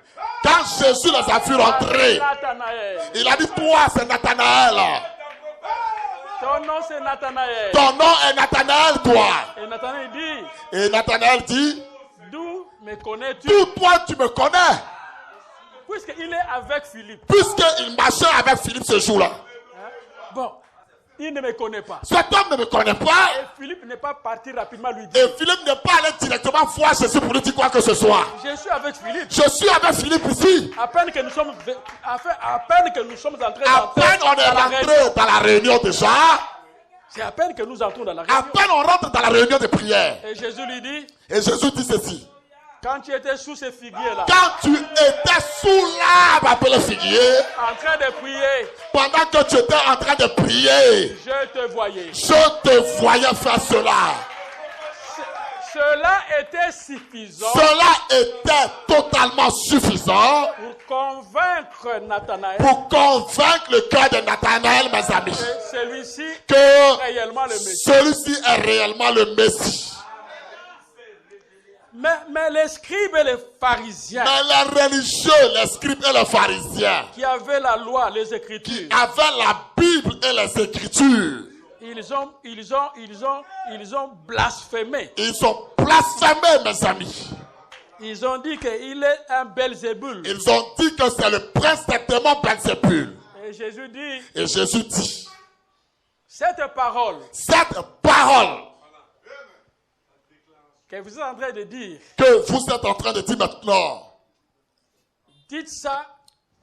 Quand Jésus les a vus rentrer, Nathanaël, il a dit, toi, c'est Nathanaël. ton nom c'est Nathanaël. Ton nom est Nathanaël, toi. Et Nathanaël dit, Et Nathanaël dit, d'où me connais-tu? tout toi, tu me connais. Puisqu'il est avec Philippe. Puisqu'il marchait avec Philippe ce jour-là. Hein? Bon, il ne me connaît pas. Cet homme ne me connaît pas. Et Philippe n'est pas parti rapidement lui dire, Et Philippe n'est pas allé directement voir Jésus pour lui dire quoi que ce soit. je suis avec Philippe. Je suis avec Philippe ici. À peine que nous sommes entrés À peine on est dans la rentré réunion. dans la réunion déjà. C'est à peine que nous entrons dans la À réunion. peine on rentre dans la réunion de prière. Et Jésus lui dit, Et Jésus dit ceci. quand tu étais sous ces figuiers-là, Quand tu étais sous l'arbre appelé figuier, en train de prier, pendant que tu étais en train de prier, je te voyais. je te voyais faire cela. Cela était suffisant Cela était totalement suffisant pour convaincre Nathanaël pour convaincre le cœur de Nathanaël, mes amis, que celui-ci est que réellement le Messie. celui-ci est réellement le Messie. Mais les scribes et les pharisiens Mais les religieux, les scribes et les pharisiens, qui avaient la loi, les qui Écritures, avaient la Bible et les Écritures, ils ont blasphémé. ils ont blasphémé, mes amis. Ils ont dit qu'il est un Belzébul. Ils ont dit que c'est le prince des démons Belzébul. Et Jésus dit, Et Jésus dit, cette parole cette parole que vous êtes en train de dire, que vous êtes en train de dire maintenant, dites ça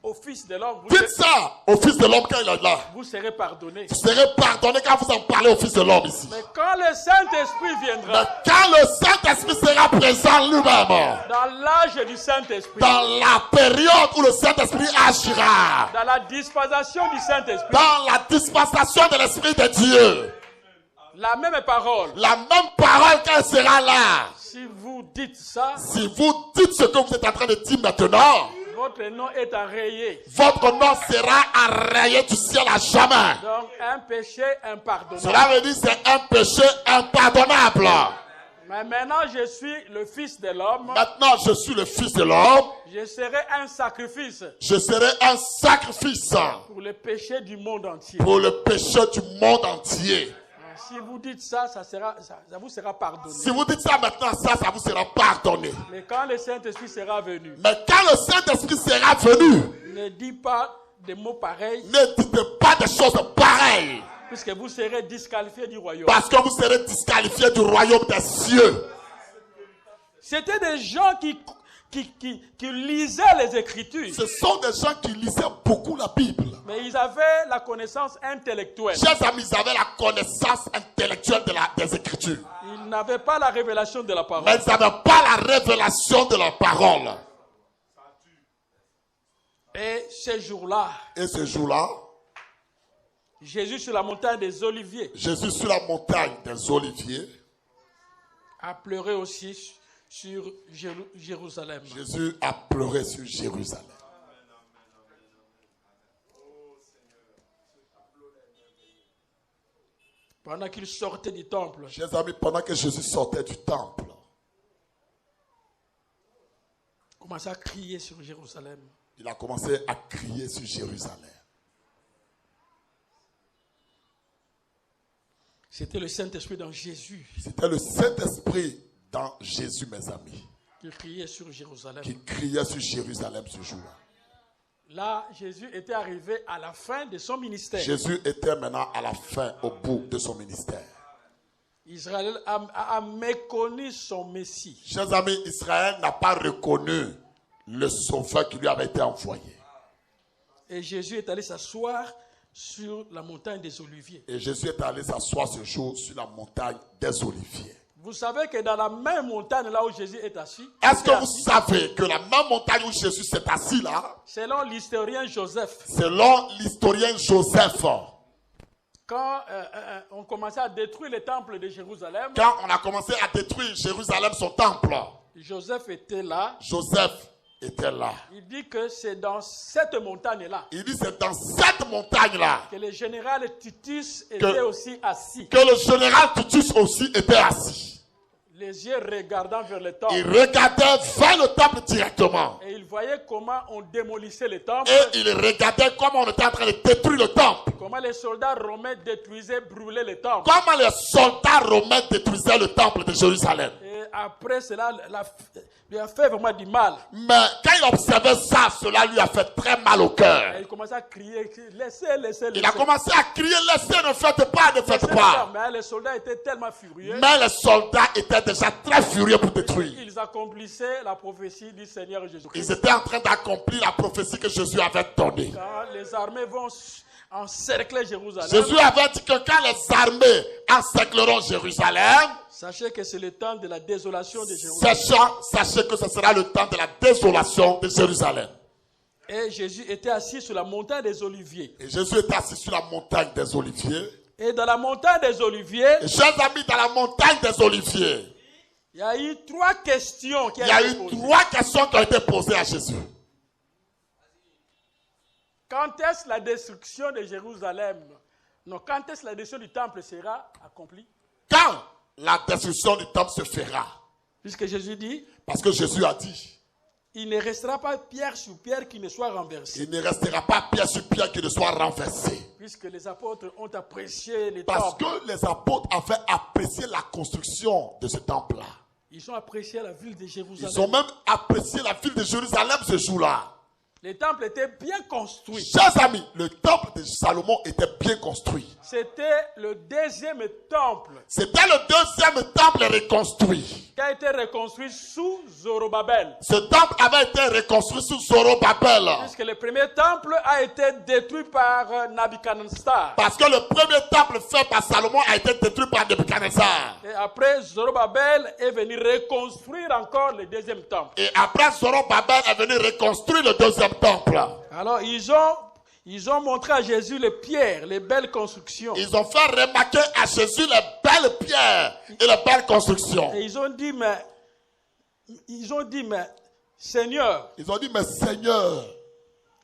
au Fils de l'homme, dites ça au Fils de l'homme quand il est là. vous serez pardonné. Vous serez pardonné quand vous en parlez au Fils de l'homme ici. Mais quand le Saint-Esprit Mais viendra, quand le Saint-Esprit sera présent lui-même, dans l'âge du Saint-Esprit, dans la période où le Saint-Esprit agira, dans la dispensation du Saint-Esprit, dans la dispensation de l'Esprit de Dieu, la même parole, la même parole qu'elle sera là. si vous dites ça, Si vous dites ce que vous êtes en train de dire maintenant, votre nom est enrayé. votre nom sera enrayé du ciel à jamais. Donc un péché impardonnable. Cela veut dire que c'est un péché impardonnable. Mais maintenant je suis le Fils de l'homme, Maintenant, je suis le Fils de l'homme. je serai un sacrifice Je serai un sacrifice pour le péché du monde entier. pour le péché du monde entier. Si vous dites ça, ça vous sera pardonné. Si vous dites ça maintenant, ça vous sera pardonné. Mais quand le Saint-Esprit sera venu, Mais quand le Saint-Esprit sera venu, ne dites pas des mots pareils, ne dites pas des choses pareilles. puisque vous serez disqualifiés du royaume. Parce que vous serez disqualifiés du royaume des cieux. C'était des gens qui lisaient les Écritures, Ce sont des gens qui lisaient beaucoup la Bible. mais ils avaient la connaissance intellectuelle. Chers amis, ils avaient la connaissance intellectuelle des Écritures. Ils n'avaient pas la révélation de la parole. Mais ils n'avaient pas la révélation de la parole. Et ce jour-là, Et ce jour-là, Jésus sur la montagne des Oliviers Jésus sur la montagne des Oliviers, a pleuré aussi sur Jérusalem. Jésus a pleuré sur Jérusalem. Pendant qu'il sortait du temple, Chers amis, pendant que Jésus sortait du temple, il commençait à crier sur Jérusalem. il a commencé à crier sur Jérusalem. C'était le Saint-Esprit dans Jésus C'était le Saint-Esprit dans Jésus, mes amis, qui criait sur Jérusalem. qui criait sur Jérusalem ce jour-là. Là, Jésus était arrivé à la fin de son ministère. Jésus était maintenant à la fin, au bout de son ministère. Israël a méconnu son Messie. Chers amis, Israël n'a pas reconnu le sauveur qui lui avait été envoyé. Et Jésus est allé s'asseoir sur la montagne des Oliviers. Et Jésus est allé s'asseoir ce jour sur la montagne des Oliviers. Vous savez que dans la même montagne là où Jésus est assis, Est-ce que vous savez que la même montagne où Jésus s'est assis là, selon l'historien Joseph, selon l'historien Joseph, quand on commençait à détruire les temples de Jérusalem, quand on a commencé à détruire Jérusalem, son temple, Joseph était là. Joseph était là. Il dit que c'est dans cette montagne-là Il dit c'est dans cette montagne-là que le général Titus était aussi assis, que le général Titus aussi était assis. les yeux regardant vers le temple. Il regardait vers le temple directement. Et il voyait comment on démolissait le temple, Et il regardait comment on était en train de détruire le temple. comment les soldats romains détruisaient, brûlaient le temple. Comment les soldats romains détruisaient le temple de Jérusalem. Et après cela, lui a fait vraiment du mal. Mais quand il observait ça, cela lui a fait très mal au cœur. Et il commençait à crier, laissez. Il a commencé à crier, laissez, ne faites pas, ne faites pas. Mais les soldats étaient tellement furieux. Mais les soldats étaient déjà très furieux pour détruire. Ils accomplissaient la prophétie du Seigneur Jésus-Christ. Ils étaient en train d'accomplir la prophétie que Jésus avait donnée. Quand les armées vont encercler Jérusalem, Jésus avait dit que quand les armées encercleront Jérusalem, sachez que c'est le temps de la désolation de Jérusalem. sachez que ce sera le temps de la désolation de Jérusalem. Et Jésus était assis sur la montagne des Oliviers. Et Jésus était assis sur la montagne des Oliviers. Et dans la montagne des Oliviers, Et chers amis, dans la montagne des Oliviers, il y a eu 3 questions qui il y a ont été eu posées. 3 questions qui ont été posées à Jésus. Quand est-ce la destruction de Jérusalem? Non, quand est-ce la destruction du temple sera accomplie? Quand la destruction du temple se fera? Puisque Jésus dit, Parce que Jésus a dit, il ne restera pas pierre sur pierre qui ne soit renversée. il ne restera pas pierre sur pierre qui ne soit renversé. Puisque les apôtres ont apprécié les Parce temples. que les apôtres avaient apprécié la construction de ce temple-là. Ils ont apprécié la ville de Jérusalem. Ils ont même apprécié la ville de Jérusalem ce jour-là. Les temples étaient bien construits. Chers amis, le temple de Salomon était bien construit. C'était le deuxième temple C'était le deuxième temple reconstruit. qui a été reconstruit sous Zorobabel. Ce temple avait été reconstruit sous Zorobabel. Puisque le premier temple a été détruit par Nabuchodonosor. Parce que le premier temple fait par Salomon a été détruit par Nebuchadnezzar. Et après, Zorobabel est venu reconstruire encore le deuxième temple. Et après, Zorobabel est venu reconstruire le deuxième temple. Alors, ils ont montré à Jésus les pierres, les belles constructions. Ils ont fait remarquer à Jésus les belles pierres et les belles constructions. Et ils ont dit, mais, Seigneur, Ils ont dit, mais Seigneur,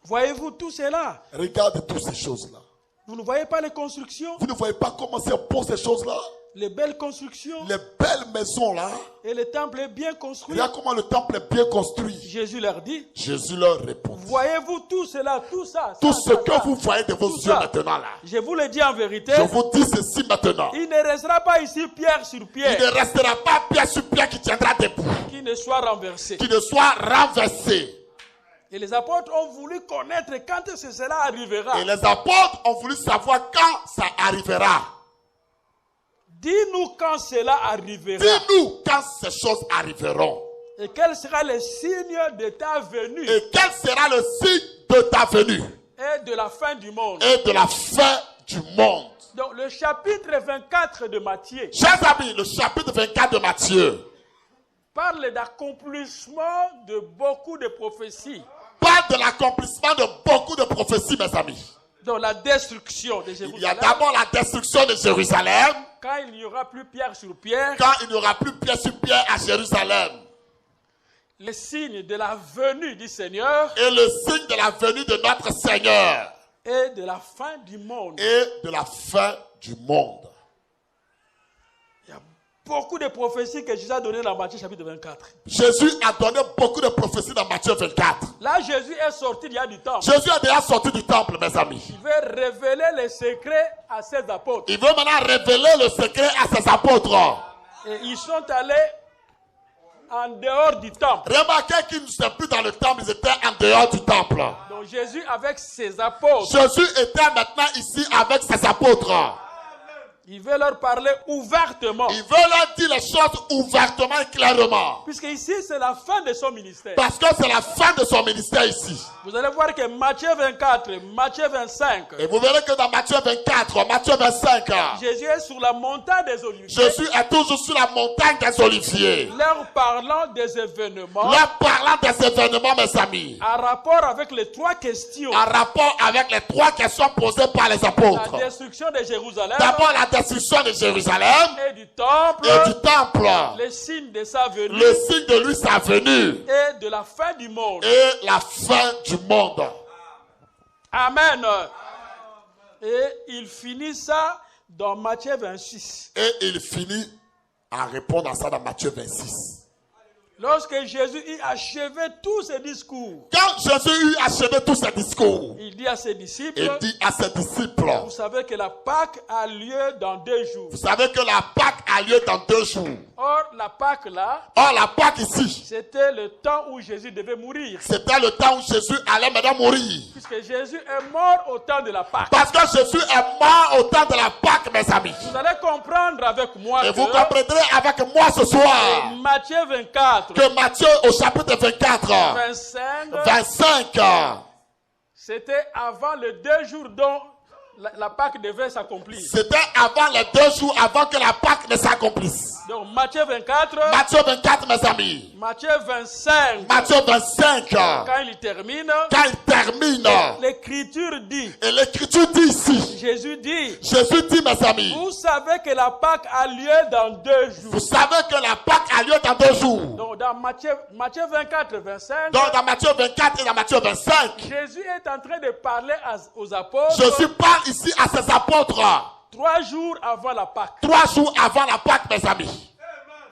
voyez-vous tout cela? regarde toutes ces choses-là. Vous ne voyez pas les constructions? Vous ne voyez pas comment c'est pour ces choses-là? Les belles constructions? Les belles maisons-là. Et le temple est bien construit. Regarde comment le temple est bien construit. Jésus leur dit, Jésus leur répond. voyez-vous tout cela, tout ça? Tout ça, ce ça, que ça. vous voyez de vos Tout yeux ça. maintenant là. Je vous le dis en vérité, Je vous dis ceci maintenant. il ne restera pas ici pierre sur Il pierre ne restera pas pierre sur pierre qui tiendra debout. qui ne soit renversé. Qui ne soit renversé. Et les apôtres ont voulu connaître quand est-ce que cela arrivera. Et les apôtres ont voulu savoir quand ça arrivera. Dis-nous quand cela arrivera. Dis-nous quand ces choses arriveront. Et quel sera le signe de ta venue Et quel sera le signe de ta venue et de la fin du monde. et de la fin du monde. Donc le chapitre 24 de Matthieu Chers amis, le chapitre 24 de Matthieu parle d'accomplissement de beaucoup de prophéties. parle de l'accomplissement de beaucoup de prophéties, mes amis. Donc la destruction de Il y a Jérusalem, d'abord la destruction de Jérusalem, quand il n'y aura plus pierre sur pierre, quand il n'y aura plus pierre sur pierre à Jérusalem. le signe de la venue du Seigneur Et le signe de la venue de notre Seigneur. et de la fin du monde. Et de la fin du monde. Il y a beaucoup de prophéties que Jésus a données dans Matthieu chapitre 24. Jésus a donné beaucoup de prophéties dans Matthieu 24. Là, Jésus est sorti il y a du temps. Jésus est déjà sorti du temple, mes amis. Il veut révéler les secrets à ses apôtres. Il veut maintenant révéler le secret à ses apôtres. Et ils sont allés en dehors du temple. Remarquez qu'ils ne sont plus dans le temple, ils étaient en dehors du temple. Donc Jésus avec ses apôtres Jésus était maintenant ici avec ses apôtres. Il veut leur parler ouvertement. Il veut leur dire les choses ouvertement et clairement. Puisque ici, c'est la fin de son ministère. Parce que c'est la fin de son ministère ici. Vous allez voir que Matthieu 24, Matthieu 25, Et vous verrez que dans Matthieu 24, Matthieu 25, Jésus est sur la montagne des Oliviers. Jésus est toujours sur la montagne des Oliviers. Leur parlant des événements. Leur parlant des événements, mes amis. En rapport avec les 3 questions. En rapport avec les 3 questions posées par les apôtres. La destruction de Jérusalem. D'abord la destruction de Jérusalem. Et du temple. Et du temple. Les signes de sa venue. Le signe de lui, sa venue. Et de la fin du monde. Et la fin du monde. Amen. Et il finit ça dans Matthieu 26. Et il finit à répondre à ça dans Matthieu 26. Lorsque Jésus eut achevé tous ses discours, Quand Jésus eut achevé tous ses discours, il dit à ses disciples, il dit à ses disciples, vous savez que la Pâque a lieu dans 2 jours. vous savez que la Pâque a lieu dans 2 jours. Or, la Pâque là, Or, la Pâque ici, c'était le temps où Jésus devait mourir. c'était le temps où Jésus allait maintenant mourir. Puisque Jésus est mort au temps de la Pâque. Parce que Jésus est mort au temps de la Pâque, mes amis. Vous allez comprendre avec moi Et vous que comprendrez avec moi ce soir Matthieu 24, que Matthieu au chapitre 24, 25, c'était avant les 2 jours dont la Pâque devait s'accomplir. c'était avant les 2 jours avant que la Pâque ne s'accomplisse. Donc Matthieu 24, Matthieu 24, mes amis. Matthieu 25, Matthieu 25, quand il termine, l'écriture dit, et l'écriture dit ici, Jésus dit, mes amis, vous savez que la Pâque a lieu dans 2 jours. vous savez que la Pâque a lieu dans 2 jours. Donc dans Matthieu 24, 25, Donc dans Matthieu 24 et dans Matthieu 25, Jésus est en train de parler aux apôtres. Jésus parle ici à ses apôtres 3 jours avant la Pâque. 3 jours avant la Pâque, mes amis.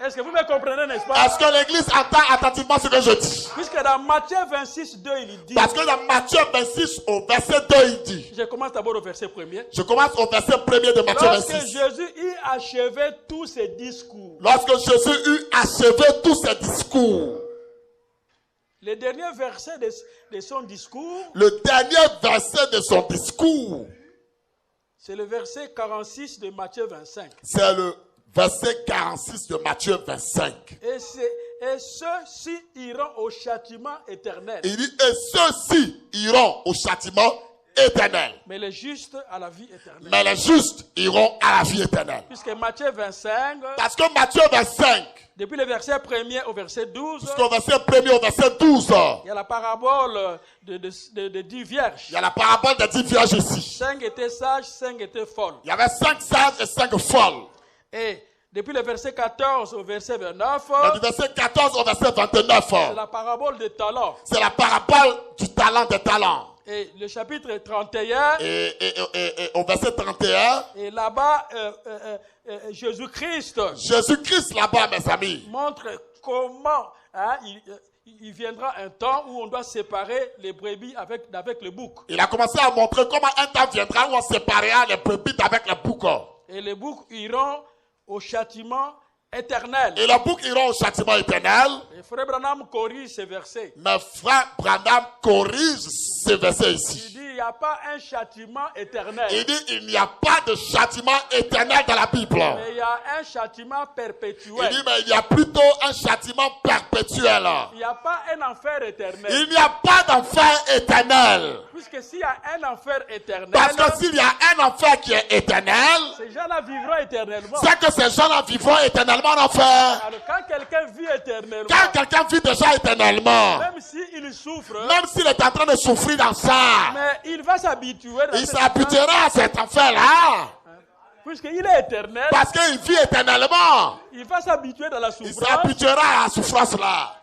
Est-ce que vous me comprenez, n'est-ce pas? Est-ce que l'église entend attentivement ce que je dis? Puisque dans Matthieu 26, 2, il dit. Parce que dans Matthieu 26, au verset 2, il dit. Je commence d'abord au verset 1er. Je commence au verset 1er de Matthieu 26. Lorsque Jésus eut achevé tous ses discours. Lorsque Jésus eut achevé tous ses discours. Le dernier verset de son discours. Le dernier verset de son discours. C'est le verset 46 de Matthieu 25. C'est le verset 46 de Matthieu 25. Et ceux-ci iront au châtiment éternel. Il dit, et ceux-ci iront au châtiment éternel. Mais les justes à la vie éternelle. Mais les justes iront à la vie éternelle. Puisque Matthieu 25. Parce que Matthieu 25. Depuis le verset 1er au verset 12. Jusqu'au verset 1er au verset 12. Il y a la parabole de 10 vierges. Il y a la parabole des 10 vierges ici. 5 étaient sages, 5 étaient folles. Il y avait 5 sages et 5 folles. Et depuis le verset 14 au verset 29, du verset 14 au verset 29, c'est la parabole des talents. C'est la parabole du talent des talents. Et le chapitre 31, et au verset 31, et là-bas, Jésus-Christ là-bas, mes amis, montre comment il viendra un temps où on doit séparer les brebis avec le bouc. Il a commencé à montrer comment un temps viendra où on séparera les brebis avec les boucs. Et les boucs iront au châtiment éternel. Et les boucs iront au châtiment éternel. Et frère Branham corrige ce verset. Mais frère Branham corrige ce verset ici. Il dit, il n'y a pas un châtiment éternel. Il dit, il n'y a pas de châtiment éternel dans la Bible. Mais il y a un châtiment perpétuel. Il dit, mais il y a plutôt un châtiment perpétuel. Il n'y a pas un enfer éternel. Il n'y a pas d'enfer éternel. Puisque s'il y a un enfer éternel. Parce que s'il y a un enfer qui est éternel. Ces gens-là vivront éternellement. C'est que ces gens-là vivront éternellement en enfer. Alors quand quelqu'un vit éternellement. Quand quelqu'un vit déjà éternellement. Même s'il souffre. Même s'il est en train de souffrir dans ça. Mais il va s'habituer. Il s'habituera à cet enfer-là. Puisqu'il est éternel. Parce qu'il vit éternellement. Il va s'habituer dans la souffrance. Il s'habituera à la souffrance-là.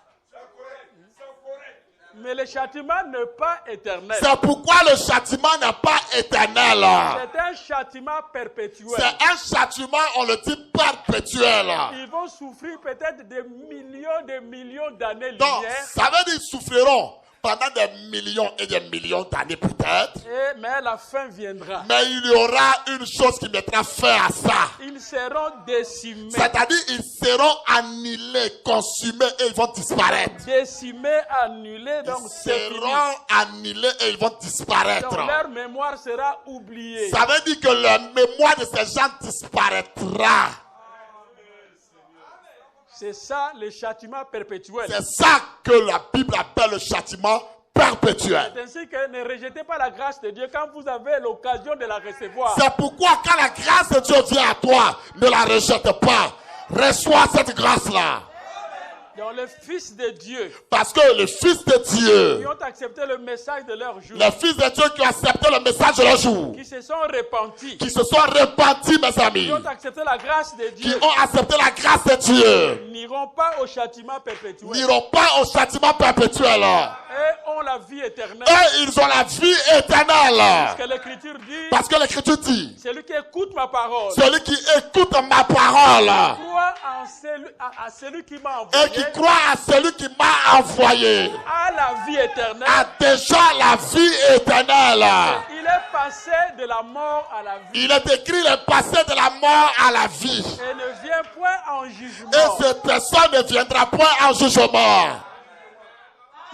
Mais le châtiment n'est pas éternel. C'est pourquoi le châtiment n'est pas éternel. C'est un châtiment perpétuel. C'est un châtiment, on le dit perpétuel. Ils vont souffrir peut-être des millions d'années-lumière. Donc, ça veut dire qu'ils souffriront pendant des millions et des millions d'années peut-être. Mais la fin viendra. Mais il y aura une chose qui mettra fin à ça. Ils seront décimés. C'est-à-dire ils seront annihilés, consumés et ils vont disparaître. Décimés, annulés, donc Ils c'est fini. seront annihilés et ils vont disparaître. Donc leur mémoire sera oubliée. Ça veut dire que la mémoire de ces gens disparaîtra. C'est ça le châtiment perpétuel. C'est ça que la Bible appelle le châtiment perpétuel. C'est ainsi que ne rejetez pas la grâce de Dieu quand vous avez l'occasion de la recevoir. C'est pourquoi quand la grâce de Dieu vient à toi, ne la rejette pas. Reçois cette grâce-là. Donc le Fils de Dieu, Parce que le Fils de qui Dieu, ont accepté le message de leur jour, les fils de Dieu qui ont accepté le message de leur jour, qui se sont repentis, qui se sont repentis, mes amis, qui ont accepté la grâce de qui Dieu, ont accepté la grâce de Dieu, n'iront pas au châtiment perpétuel n'iront pas au châtiment perpétuel. et ont la vie éternelle. Et ils ont la vie éternelle. Parce que l'Écriture dit, Parce que l'Écriture dit, celui qui écoute ma parole, celui qui écoute ma parole croit en à celui qui m'a et envoyé, qui croit à celui qui m'a envoyé, a la vie éternelle. a déjà la vie éternelle. Il est passé de la mort à la vie Il est écrit le passé de la mort à la vie. et ne vient point en jugement. Et cette personne ne viendra point en jugement.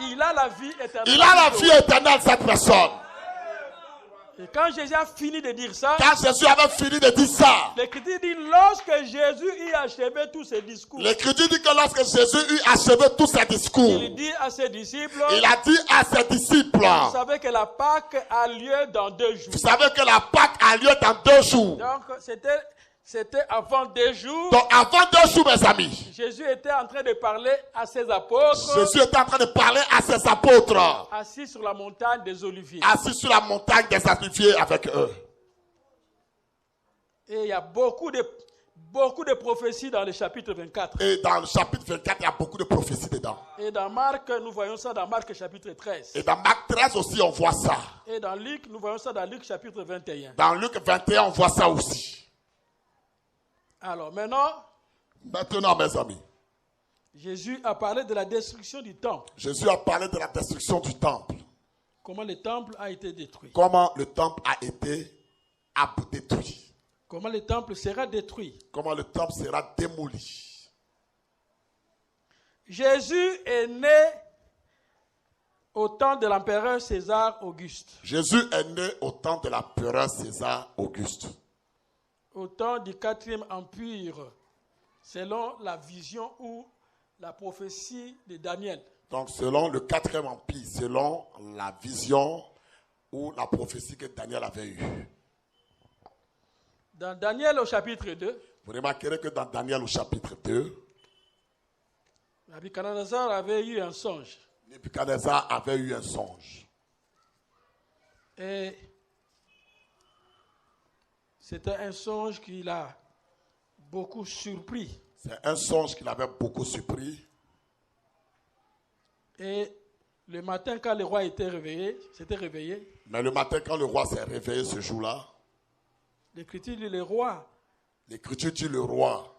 Il a la vie éternelle. Il a la vie éternelle, cette personne. Et quand Jésus a fini de dire ça, Quand Jésus avait fini de dire ça, l'Écriture dit, lorsque Jésus eut achevé tous ses discours, l'Écriture dit que lorsque Jésus eut achevé tous ses discours, il dit à ses disciples, il a dit à ses disciples, vous savez que la Pâque a lieu dans 2 jours. vous savez que la Pâque a lieu dans 2 jours. Donc c'était avant 2 jours. Donc avant 2 jours, mes amis, Jésus était en train de parler à ses apôtres, Jésus était en train de parler à ses apôtres, assis sur la montagne des Oliviers. assis sur la montagne des Oliviers avec eux. Et il y a beaucoup de prophéties dans le chapitre 24. Et dans le chapitre 24, il y a beaucoup de prophéties dedans. Et dans Marc, nous voyons ça dans Marc chapitre 13. Et dans Marc 13 aussi, on voit ça. Et dans Luc, nous voyons ça dans Luc chapitre 21. Dans Luc 21, on voit ça aussi. Alors maintenant, Mes amis, Jésus a parlé de la destruction du temple. Jésus a parlé de la destruction du temple. Comment le temple a été détruit. Comment le temple a été détruit. Comment le temple sera détruit. Comment le temple sera démoli. Jésus est né au temps de l'empereur César Auguste. Jésus est né au temps de l'empereur César Auguste. Au temps du 4e empire, selon la vision ou la prophétie de Daniel. Donc selon le 4e empire, selon la vision ou la prophétie que Daniel avait eue. Dans Daniel au chapitre 2, Vous remarquerez que dans Daniel au chapitre 2, Nabuchodonosor avait eu un songe. Nebuchadnezzar avait eu un songe. Et c'était un songe qui l'a beaucoup surpris. C'est un songe qui l'avait beaucoup surpris. Et le matin, quand le roi s'était réveillé, Mais le matin, quand le roi s'est réveillé ce jour-là, l'Écriture dit le roi l'Écriture dit le roi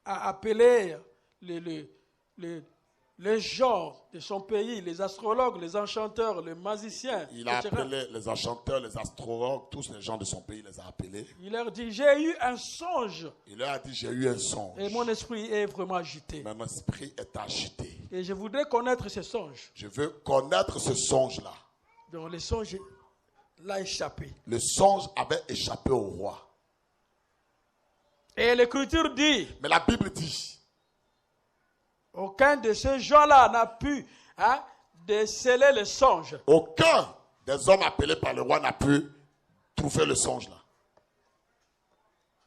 a appelé les gens de son pays, les astrologues, les enchanteurs, les magiciens, il a etc. appelé les enchanteurs, les astrologues, tous les gens de son pays, il les a appelés. Il leur dit, j'ai eu un songe Il leur a dit, j'ai eu un songe. et mon esprit est vraiment agité. Mais mon esprit est agité. Et je voudrais connaître ce songe. Je veux connaître ce songe-là. Donc le songe l'a échappé. Le songe avait échappé au roi. Et l'Écriture dit, Mais la Bible dit, aucun de ces gens-là n'a pu déceler le songe. aucun des hommes appelés par le roi n'a pu trouver le songe-là.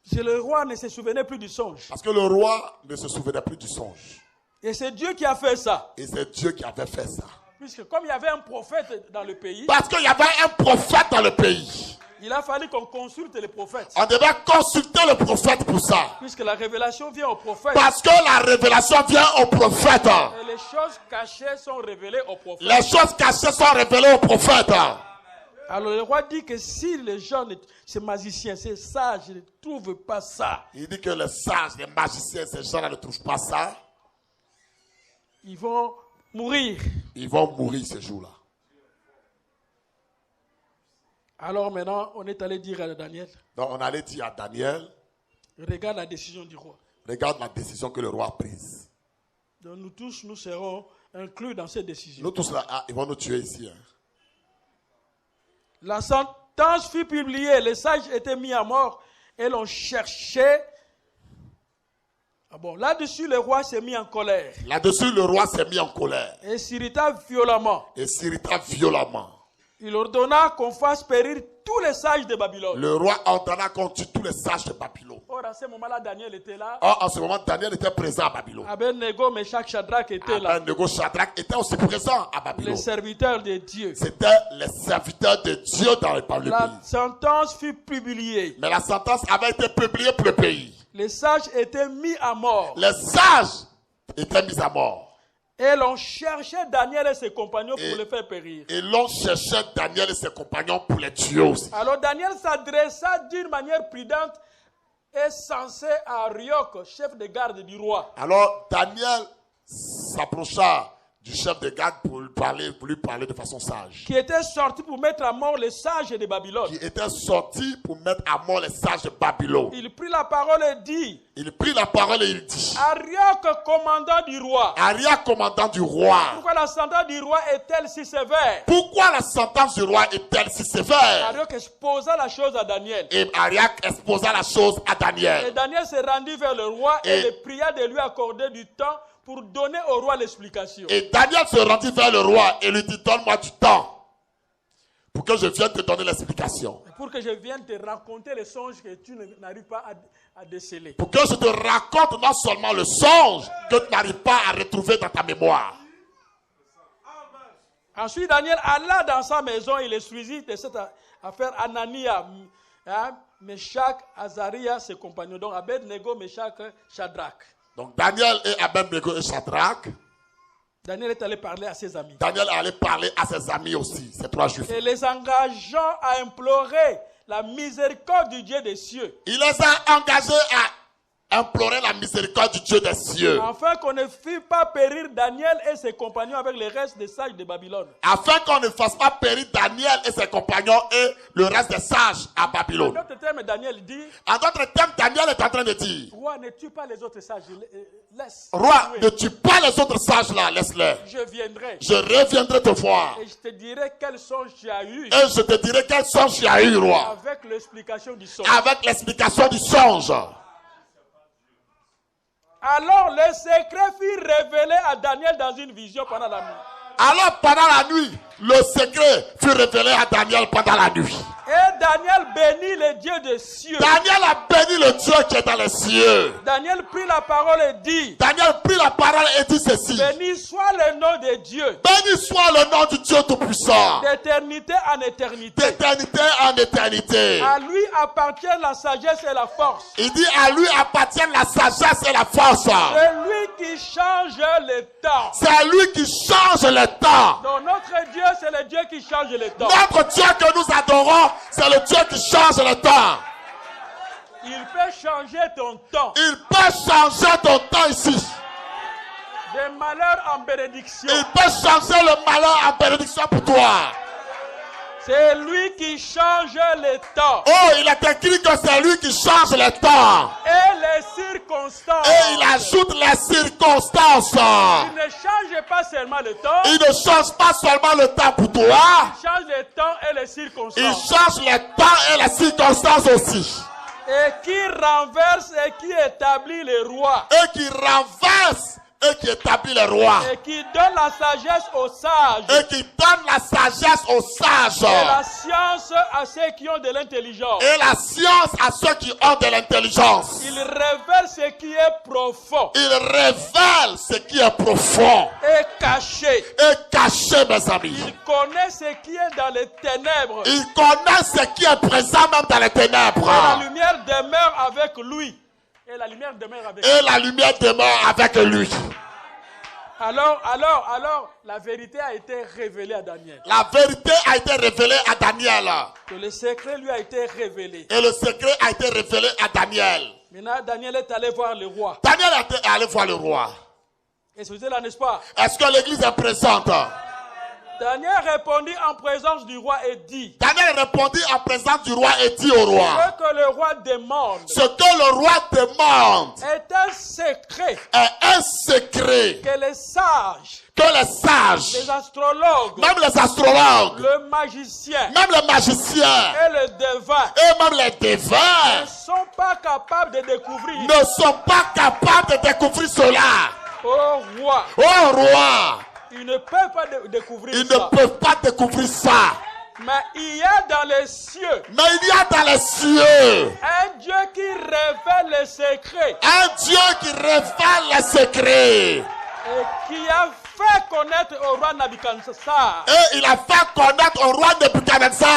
Si le roi ne se souvenait plus du songe. Parce que le roi ne se souvenait plus du songe. Et c'est Dieu qui a fait ça. Et c'est Dieu qui avait fait ça. Puisque comme il y avait un prophète dans le pays, Parce qu'il y avait un prophète dans le pays. il a fallu qu'on consulte les prophètes. On devait consulter le prophète pour ça. Puisque la révélation vient au prophète. Parce que la révélation vient au prophète. Et les choses cachées sont révélées au prophète. Les choses cachées sont révélées au prophète. Alors le roi dit que si les gens, ces magiciens, ces sages ne trouvent pas ça, Il dit que les sages, les magiciens, ces gens-là ne trouvent pas ça. ils vont mourir. Ils vont mourir ce jour-là. Alors maintenant, on est allé dire à Daniel, Donc on allait dire à Daniel, regarde la décision du roi. regarde la décision que le roi a prise. Donc nous tous, nous serons inclus dans cette décision. Nous tous là, ils vont nous tuer ici. Hein. La sentence fut publiée, les sages étaient mis à mort et l'on cherchait. Ah bon, là-dessus, le roi s'est mis en colère. Là-dessus, le roi s'est mis en colère Et s'irrita violemment. et s'irrita violemment. Il ordonna qu'on fasse périr tous les sages de Babylone. Le roi ordonna qu'on tue tous les sages de Babylone. Or, à ce moment-là, Daniel était là. Or, en ce moment, Daniel était présent à Babylone. Abednego, Meshach, Shadrach étaient là. Abednego, Shadrach étaient aussi présents à Babylone. Les serviteurs de Dieu. C'était les serviteurs de Dieu dans le pays. La sentence fut publiée. Mais la sentence avait été publiée pour le pays. Les sages étaient mis à mort. Les sages étaient mis à mort. Et l'on cherchait Daniel et ses compagnons pour les faire périr. Et l'on cherchait Daniel et ses compagnons pour les tuer aussi. Alors Daniel s'adressa d'une manière prudente et sensée à Arioch, chef de garde du roi. Alors Daniel s'approcha du chef de garde pour lui parler de façon sage. Qui était sorti pour mettre à mort les sages de Babylone. Qui était sorti pour mettre à mort les sages de Babylone. Il prit la parole et dit. Il prit la parole et il dit. Arioch, commandant du roi. Arioch, commandant du roi. Pourquoi la sentence du roi est-elle si sévère? Pourquoi la sentence du roi est-elle si sévère? Arioch exposa la chose à Daniel. Et Arioch exposa la chose à Daniel. Et Daniel se rendit vers le roi et le pria de lui accorder du temps pour donner au roi l'explication. Et Daniel se rendit vers le roi et lui dit, donne-moi du temps pour que je vienne te donner l'explication. Pour que je vienne te raconter les songes que tu n'arrives pas à déceler. Pour que je te raconte non seulement le songe que tu n'arrives pas à retrouver dans ta mémoire. Ensuite, Daniel alla dans sa maison, il instruisit de cette affaire Anania, Meshach, Azaria, ses compagnons. Donc Abednego, Meshach, Shadrach. Donc Daniel et Abednego et Shadrach. Daniel est allé parler à ses amis. Daniel est allé parler à ses amis aussi, ces trois juifs. Et les engageant à implorer la miséricorde du Dieu des cieux. Il les a engagés à implorer la miséricorde du Dieu des cieux. Afin qu'on ne fît pas périr Daniel et ses compagnons avec les restes des sages de Babylone. Afin qu'on ne fasse pas périr Daniel et ses compagnons et le reste des sages à Babylone. En d'autres termes, Daniel dit. En d'autres termes, Daniel est en train de dire. Roi, ne tue pas les autres sages. Laisse. Roi, ne tue pas les autres sages là, laisse-les. Je viendrai. Je reviendrai te voir. Et je te dirai quel songe tu as eu. Et je te dirai quel songe tu as eu, roi. Avec l'explication du songe. Avec l'explication du songe. Alors le secret fut révélé à Daniel dans une vision pendant la nuit. Alors pendant la nuit, le secret fut révélé à Daniel pendant la nuit. Et Daniel bénit le Dieu des cieux. Daniel a béni le Dieu qui est dans les cieux. Daniel prit la parole et dit. Daniel prit la parole et dit ceci. Béni soit le nom de Dieu. Béni soit le nom du Dieu Tout-Puissant. D'éternité en éternité. D'éternité en éternité. À lui appartient la sagesse et la force. Il dit à lui appartient la sagesse et la force. C'est lui qui change le temps. C'est lui qui change le temps. Donc notre Dieu, c'est le Dieu qui change le temps. Notre Dieu que nous adorons, c'est le Dieu qui change le temps. Il peut changer ton temps. Il peut changer ton temps ici. De malheur en bénédiction. Il peut changer le malheur en bénédiction pour toi. C'est lui qui change le temps. Oh, il est écrit que c'est lui qui change le temps. Et les circonstances. Et il ajoute les circonstances. Il ne change pas seulement le temps. Il ne change pas seulement le temps pour toi. Il change le temps et les circonstances. Il change le temps et les circonstances aussi. Et qui renverse et qui établit les rois. Et qui renverse et qui établit les rois. Et qui donne la sagesse aux sages. Et qui donne la sagesse aux sages. Et la science à ceux qui ont de l'intelligence. Et la science à ceux qui ont de l'intelligence. Il révèle ce qui est profond. Il révèle ce qui est profond. Et caché. Et caché, mes amis. Il connaît ce qui est dans les ténèbres. Il connaît ce qui est présent même dans les ténèbres. Et la lumière demeure avec lui. Et la lumière demeure avec lui. Et la lumière demeure avec lui. Alors, la vérité a été révélée à Daniel. La vérité a été révélée à Daniel. Que le secret lui a été révélé. Et le secret a été révélé à Daniel. Maintenant, Daniel est allé voir le roi. Daniel est allé voir le roi. Et c'était là, n'est-ce pas? Est-ce que l'église est présente? Daniel répondit en présence du roi et dit. Daniel répondit en présence du roi et dit au roi. Ce que le roi demande. Ce que le roi demande. Est un secret. Est un secret. Que les sages. Que les sages. Les astrologues. Même les astrologues. Le magicien. Même les magiciens. Et le devin. Et même les devins. Ne sont pas capables de découvrir. Ne sont pas capables de découvrir cela. Au roi. Au roi. Ils ne peuvent pas découvrir ça. Ils ne peuvent pas découvrir ça. Mais il y a dans les cieux. Mais il y a dans les cieux. Un Dieu qui révèle les secrets. Un Dieu qui révèle les secrets. Et qui a fait connaître au roi Nabuchodonosor. Et il a fait connaître au roi Nabuchodonosor.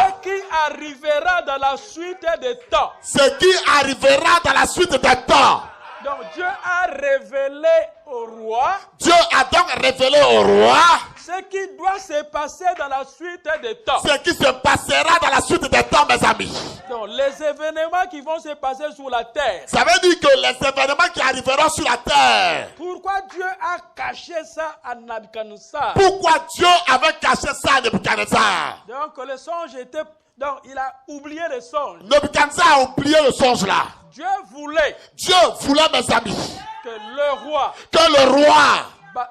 Ce qui arrivera dans la suite des temps. Ce qui arrivera dans la suite des temps. Donc Dieu a révélé au roi. Dieu a donc révélé au roi. Ce qui doit se passer dans la suite des temps. Ce qui se passera dans la suite des temps, mes amis. Donc les événements qui vont se passer sur la terre. Ça veut dire que les événements qui arriveront sur la terre. Pourquoi Dieu a caché ça à Nabuchodonosor? Pourquoi Dieu avait caché ça à Nabuchodonosor? Donc le songe était... Donc il a oublié le songe. Nabuchodonosor a oublié le songe là. Dieu voulait, mes amis, que le roi,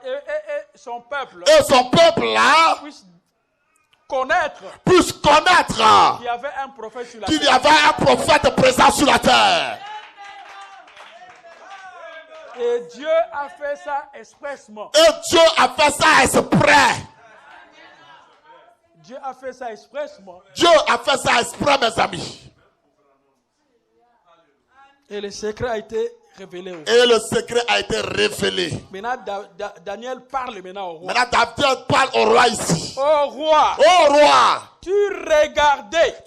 et son peuple, là, puisse connaître qu'il y avait un prophète sur la qu'il y terre. avait un prophète présent sur la terre. Et Dieu a fait ça expressement. Et Dieu a fait ça exprès. Dieu a fait ça expressement. Dieu a fait ça exprès, mes amis. Et le secret a été révélé. Et le secret a été révélé. Maintenant, Daniel parle maintenant au roi. Maintenant, Daniel parle au roi ici. Au roi. Au roi. Tu regardais.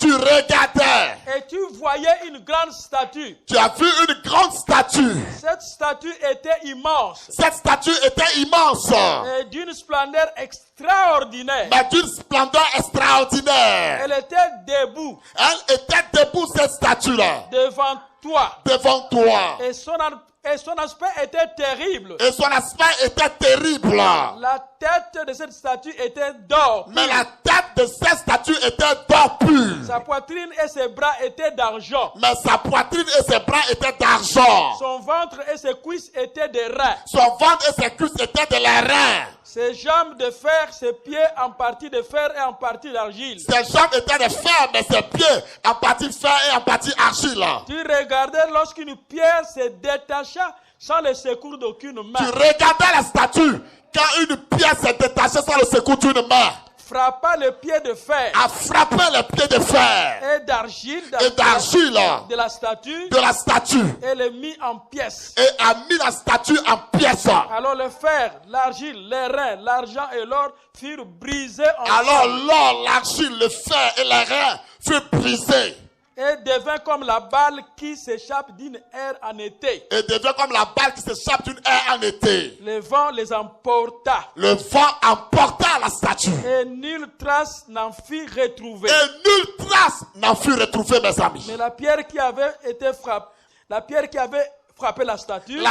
Et tu voyais une grande statue. Tu as vu une grande statue. Cette statue était immense. Et d'une splendeur extraordinaire. Mais d'une splendeur extraordinaire. Elle était debout. Cette statue-là. Devant toi. Et son aspect était terrible. La tête de cette statue était d'or. Mais la tête de cette statue était d'or pur. Sa poitrine et ses bras étaient d'argent. Mais sa poitrine et ses bras étaient d'argent. Son ventre et ses cuisses étaient de reins. Ses jambes de fer, ses pieds en partie de fer et en partie d'argile. Ses jambes étaient de fer, mais ses pieds en partie fer et en partie argile. Tu regardais lorsqu'une pierre se détacha sans le secours d'aucune main. Tu regardais la statue quand une pierre s'est détachée sans le secours d'une main. Frappa le pied de fer. A frappé le pied de fer. Et d'argile. De la statue. Et le mit en pièces. Et a mis la statue en pièces. Alors le fer, l'argile, les reins, l'argent et l'or furent brisés en Alors l'or, l'argile, le fer et les reins furent brisés. Et devint comme la balle qui s'échappe d'une aire en été. Le vent les emporta. Le vent emporta la statue. Et nulle trace n'en fut retrouvée. Mes amis. Mais la pierre qui avait frappé la statue.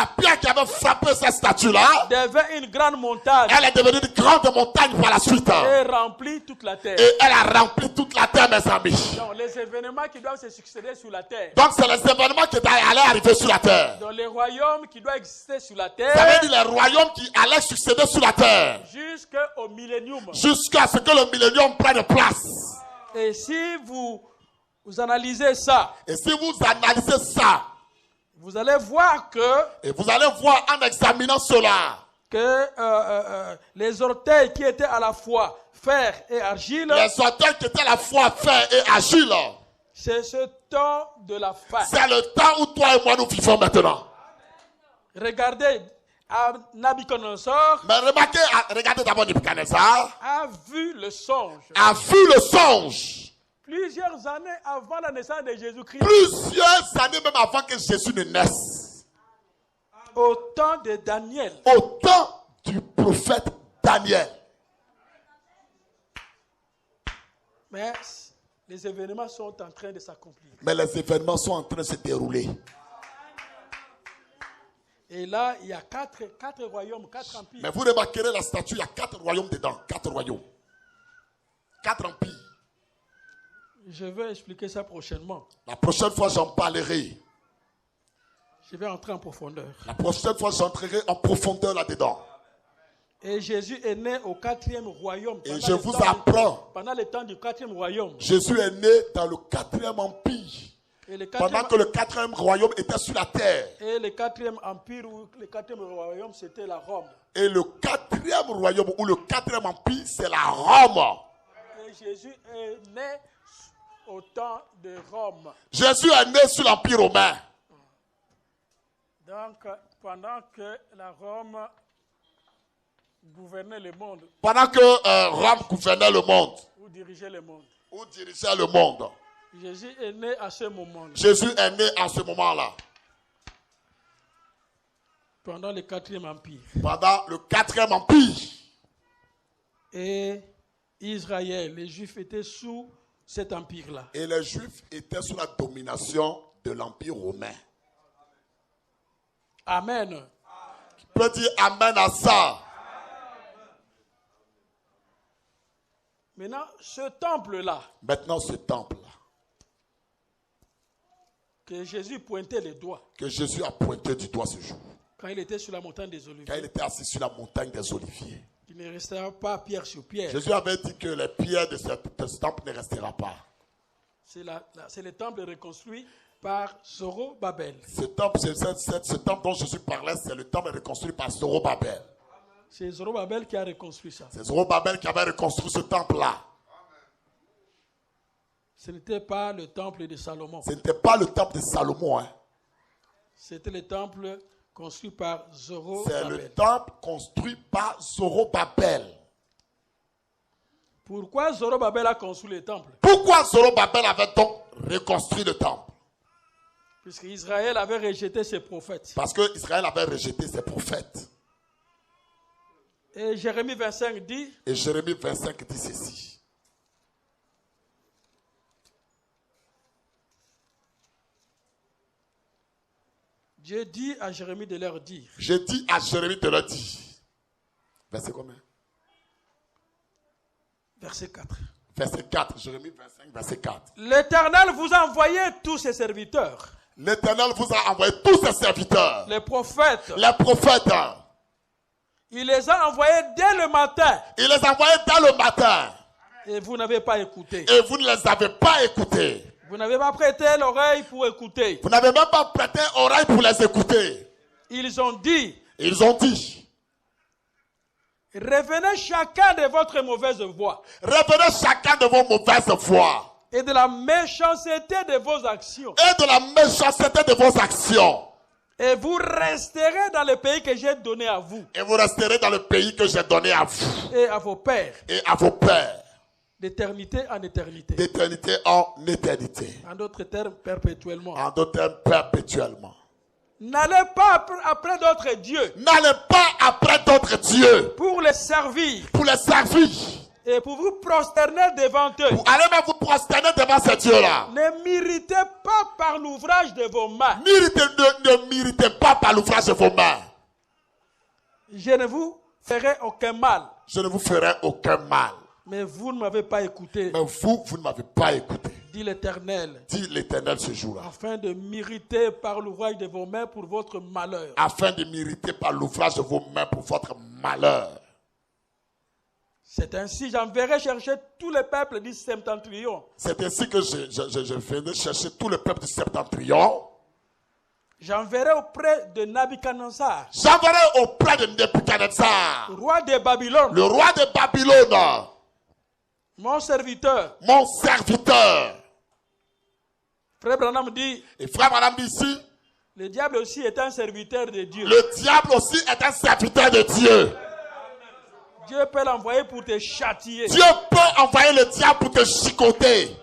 Cette statue-là devint une grande montagne. Elle est devenue une grande montagne par la suite. Et remplit toute la terre. Et elle a rempli toute la terre, mes amis. Donc les événements qui doivent se succéder sur la terre. Donc c'est les événements qui allaient arriver sur la terre. Dans les royaumes qui doivent exister sur la terre. Ça veut dire les royaumes qui allaient succéder sur la terre. Jusqu'au millénium. Jusqu'à ce que le millénium prenne place. Et si vous analysez ça. Vous allez voir en examinant cela, que les orteils qui étaient à la fois fer et argile, c'est ce temps de la fin. C'est le temps où toi et moi nous vivons maintenant. Regardez, Nabuchodonosor mais regardez d'abord Nabuchodonosor a vu le songe. Plusieurs années avant la naissance de Jésus-Christ. Plusieurs années même avant que Jésus ne naisse. Au temps de Daniel. Au temps du prophète Daniel. Mais les événements sont en train de s'accomplir. Mais les événements sont en train de se dérouler. Et là, il y a quatre royaumes, 4 empires. Mais vous remarquerez la statue, il y a 4 royaumes dedans. 4 royaumes. 4 empires. Je vais expliquer ça prochainement. La prochaine fois, j'en parlerai. Je vais entrer en profondeur. La prochaine fois, j'entrerai en profondeur là-dedans. Et Jésus est né au 4e royaume. Et je vous apprends. Pendant le temps du 4e royaume. Jésus est né dans le 4e empire. Pendant que le 4e royaume était sur la terre. Et le 4e empire ou le 4e royaume, c'était la Rome. Et le 4e royaume ou le 4e empire, c'est la Rome. Et Jésus est né au temps de Rome. Jésus est né sur l'empire romain. Donc, pendant que la Rome gouvernait le monde. Pendant que Rome gouvernait le monde. Ou dirigeait le monde. Ou dirigeait le monde. Jésus est né à ce moment-là. Jésus est né à ce moment-là. Pendant le 4e empire. Pendant le 4e empire. Et Israël, les Juifs étaient sous cet empire-là. Et les Juifs étaient sous la domination de l'empire romain. Amen. Qui peut dire amen à ça? Maintenant, ce temple-là. Maintenant, ce temple-là. Que Jésus pointait les doigts. Que Jésus a pointé du doigt ce jour. Quand il était sur la montagne des Oliviers. Quand il était assis sur la montagne des Oliviers. Il ne restera pas pierre sur pierre. Jésus avait dit que les pierres de ce temple ne resteront pas. C'est le temple reconstruit par Zorobabel. Ce temple dont Jésus parlait, c'est le temple reconstruit par Zorobabel. C'est Zorobabel qui a reconstruit ça. C'est Zorobabel qui avait reconstruit ce temple-là. Ce n'était pas le temple de Salomon. Ce n'était pas le temple de Salomon. Hein. C'était le temple construit par Zorobabel. C'est le temple construit par Zorobabel. Pourquoi Zorobabel a construit le temple? Pourquoi Zorobabel avait donc reconstruit le temple? Puisque Israël avait rejeté ses prophètes. Parce que Israël avait rejeté ses prophètes. Et Jérémie 25 dit. Et Jérémie 25 dit ceci. Dieu dit à Jérémie de leur dire. Je dis à Jérémie de leur dire. Verset combien? Verset 4. Verset 4, Jérémie 25, verset 4. L'Éternel vous a envoyé tous ses serviteurs. L'Éternel vous a envoyé tous ses serviteurs. Les prophètes. Les prophètes. Il les a envoyés dès le matin. Il les a envoyés dès le matin. Et vous n'avez pas écouté. Et vous ne les avez pas écoutés. Vous n'avez pas prêté l'oreille pour écouter. Vous n'avez même pas prêté l'oreille pour les écouter. Ils ont dit. Ils ont dit. Revenez chacun de votre mauvaise voie. Revenez chacun de vos mauvaises voies. Et de la méchanceté de vos actions. Et de la méchanceté de vos actions. Et vous resterez dans le pays que j'ai donné à vous. Et vous resterez dans le pays que j'ai donné à vous. Et à vos pères. Et à vos pères. D'éternité en éternité. D'éternité en éternité. En d'autres termes, perpétuellement. En d'autres termes, perpétuellement. N'allez pas après d'autres dieux. N'allez pas après d'autres dieux. Pour les servir. Pour les servir. Et pour vous prosterner devant eux. Vous allez même vous prosterner devant ces dieux-là. Ne m'irritez pas par l'ouvrage de vos mains. Ne m'irritez pas par l'ouvrage de vos mains. Je ne vous ferai aucun mal. Je ne vous ferai aucun mal. Mais vous ne m'avez pas écouté. Mais vous ne m'avez pas écouté. Dit l'Éternel. Dit l'Éternel ce jour-là. Afin de m'irriter par l'ouvrage de vos mains pour votre malheur. Afin de m'irriter par l'ouvrage de vos mains pour votre malheur. C'est ainsi, j'enverrai chercher tous les peuples du septentrion. C'est ainsi que je venais chercher tous les peuples du septentrion. J'enverrai auprès de Nabuchodonosor. J'enverrai auprès de Nebuchadnezzar. Roi de Babylone. Le roi de Babylone. Mon serviteur. Mon serviteur. Frère Branham dit. Et frère Branham dit ici. Le diable aussi est un serviteur de Dieu. Le diable aussi est un serviteur de Dieu. Dieu peut l'envoyer pour te châtier. Dieu peut envoyer le diable pour te chicoter.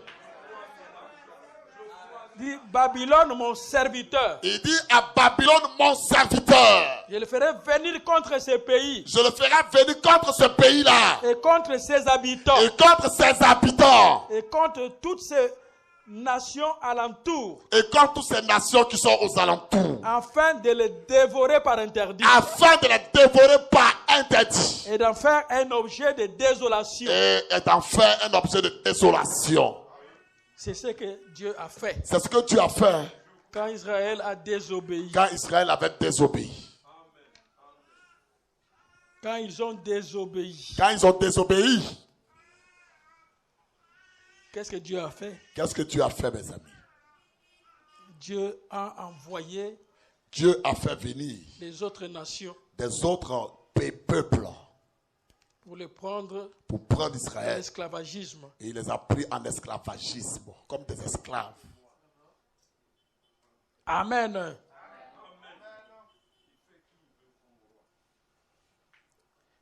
Il dit Babylone mon serviteur. Il dit à Babylone mon serviteur. Je le ferai venir contre ce pays. Je le ferai venir contre ce pays-là. Et contre ses habitants. Et contre ses habitants. Et contre toutes ces nations alentour, Et comme toutes ces nations qui sont aux alentours, afin de les dévorer par interdit afin de les dévorer par interdit et d'en faire un objet de désolation. et d'en faire un objet de désolation. C'est ce que Dieu a fait C'est ce que tu as fait quand Israël a désobéi. quand Israël avait désobéi. Quand ils ont désobéi, Quand ils ont désobéi, qu'est-ce que Dieu a fait? qu'est-ce que Dieu a fait, mes amis? Dieu a envoyé Dieu a fait venir les autres nations des autres peuples pour les prendre pour prendre à Israël. l'esclavagisme. Et il les a pris en esclavagisme, comme des esclaves. Amen.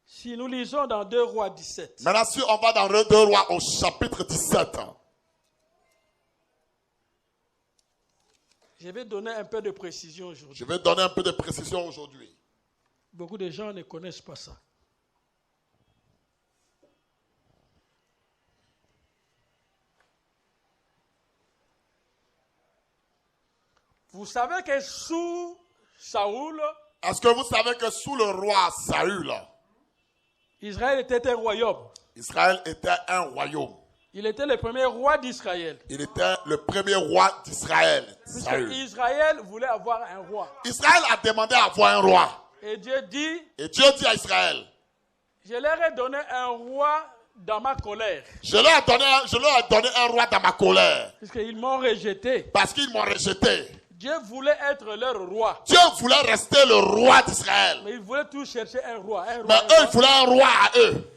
Si nous lisons dans 2 Rois 17, Maintenant, si on va dans le 2 Rois au chapitre 17, je vais donner un peu de précision aujourd'hui. je vais donner un peu de précision aujourd'hui. Beaucoup de gens ne connaissent pas ça. Vous savez que sous Saoul, Est-ce que vous savez que sous le roi Saül, Israël était un royaume. Israël était un royaume? Il était le premier roi d'Israël. Il était le premier roi d'Israël, Puisque Saül. Israël voulait avoir un roi. Israël a demandé à avoir un roi. Et Dieu dit, Et Dieu dit à Israël, je leur ai donné un roi dans ma colère. je leur ai donné un roi dans ma colère. Puisqu'ils m'ont rejeté. Parce qu'ils m'ont rejeté. Dieu voulait être leur roi. Dieu voulait rester le roi d'Israël. Mais ils voulaient tous chercher un roi. Mais eux, ils voulaient un roi à eux.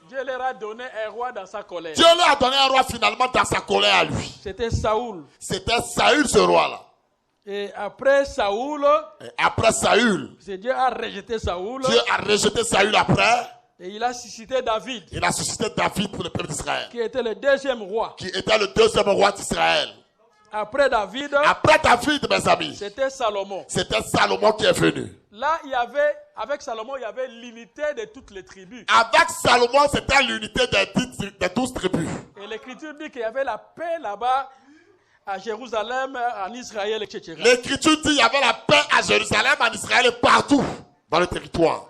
Dieu leur a donné un roi dans sa colère. Dieu leur a donné un roi finalement dans sa colère à lui. C'était Saoul. C'était Saül, ce roi-là. Et après Saoul, Et après Saül, Dieu a rejeté Saoul. Dieu a rejeté Saül après. Et il a suscité David, Il a suscité David pour le peuple d'Israël, qui était le deuxième roi. qui était le deuxième roi d'Israël. Après David, Après David, mes amis, c'était Salomon. c'était Salomon qui est venu. Là, avec Salomon, il y avait l'unité de toutes les tribus. Avec Salomon, c'était l'unité des 12 tribus. Et l'Écriture dit qu'il y avait la paix là-bas, à Jérusalem, en Israël, etc. L'Écriture dit qu'il y avait la paix à Jérusalem, en Israël et partout dans le territoire.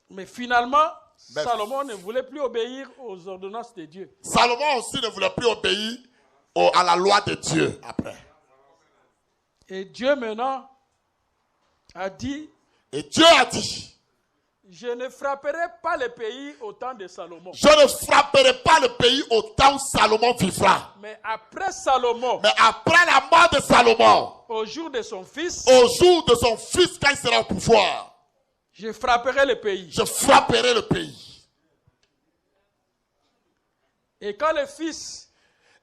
Mais finalement, Salomon ne voulait plus obéir aux ordonnances de Dieu. Salomon aussi ne voulait plus obéir à la loi de Dieu après. Et Dieu maintenant a dit, Et Dieu a dit, je ne frapperai pas le pays au temps de Salomon. je ne frapperai pas le pays au temps où Salomon vivra. Mais après Salomon, Mais après la mort de Salomon, au jour de son fils, au jour de son fils quand il sera au pouvoir, je frapperai le pays. je frapperai le pays. Et quand le fils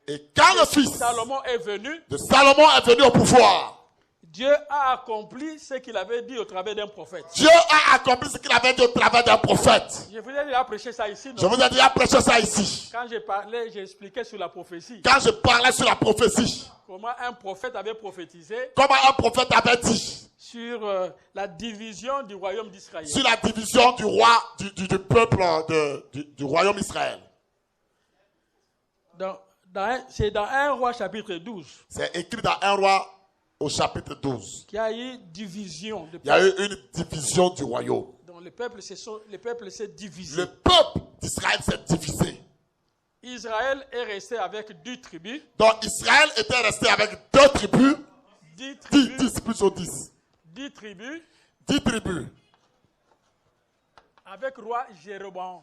Et quand le fils Salomon est venu, de Salomon est venu au pouvoir, Dieu a accompli ce qu'il avait dit au travers d'un prophète. Dieu a accompli ce qu'il avait dit au travers d'un prophète. Je vous ai déjà prêché ça ici. Je vous ai déjà prêché ça ici. Quand j'ai parlé, j'ai expliqué sur la prophétie. Quand je parlais sur la prophétie, Comment un prophète avait prophétisé comment un prophète avait dit sur la division du royaume d'Israël. sur la division du roi, du peuple du royaume Israël. C'est dans 1 Roi chapitre 12 C'est écrit dans 1 Roi au chapitre 12. qu'il y a eu division. Il y a eu une division du royaume. Donc le peuple s'est divisé. Le peuple d'Israël s'est divisé. Israël est resté avec 10 tribus. Donc Israël était resté avec 2 tribus. 10 tribus. 10 plus au 10. 10 tribus 10 tribus. avec roi Jéroboam.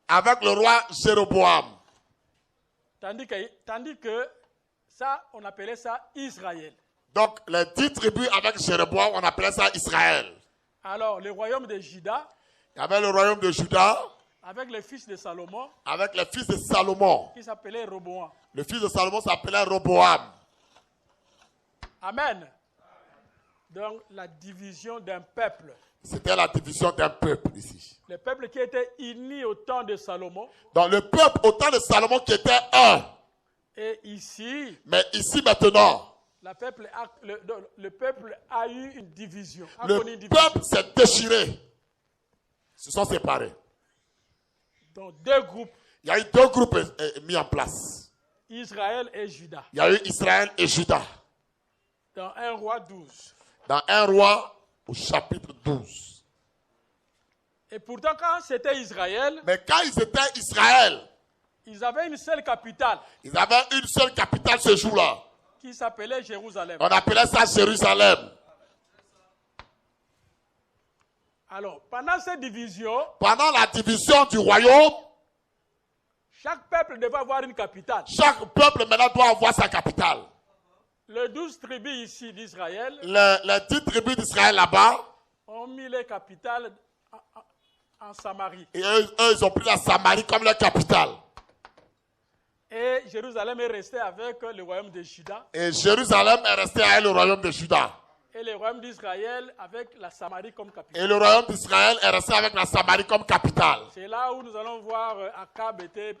Avec le roi Jéroboam. Tandis que ça, on appelait ça Israël. Donc les 10 tribus avec Jéroboam, on appelait ça Israël. Alors, le royaume de Juda, Il y avait le royaume de Juda avec les fils de Salomon, avec les fils de Salomon. qui s'appelait Roboam. Le fils de Salomon s'appelait Roboam. Amen. Donc, la division d'un peuple. C'était la division d'un peuple ici. Le peuple qui était uni au temps de Salomon. Donc le peuple au temps de Salomon qui était un. Et ici, Mais ici maintenant, le peuple a eu une division. le peuple s'est déchiré. Se sont séparés. Donc, 2 groupes. Il y a eu 2 groupes mis en place. Israël et Juda. Il y a eu Israël et Juda. Dans 1 roi 12. Dans 1 roi au chapitre 12. Et pourtant, quand c'était Israël, Mais quand ils étaient Israël, ils avaient une seule capitale ils avaient une seule capitale ce jour-là. qui s'appelait Jérusalem. On appelait ça Jérusalem. Alors, pendant cette division, Pendant la division du royaume, chaque peuple devait avoir une capitale. chaque peuple maintenant doit avoir sa capitale. Les 12 tribus ici d'Israël Les 10 tribus d'Israël là-bas, ont mis les capitales en Samarie. et eux, ils ont pris la Samarie comme leur capitale. Et Jérusalem est resté avec le royaume de Juda. Et Jérusalem est resté avec le royaume de Juda. Et le royaume d'Israël avec la Samarie comme capitale. Et le royaume d'Israël est resté avec la Samarie comme capitale. C'est là où nous allons voir Akab était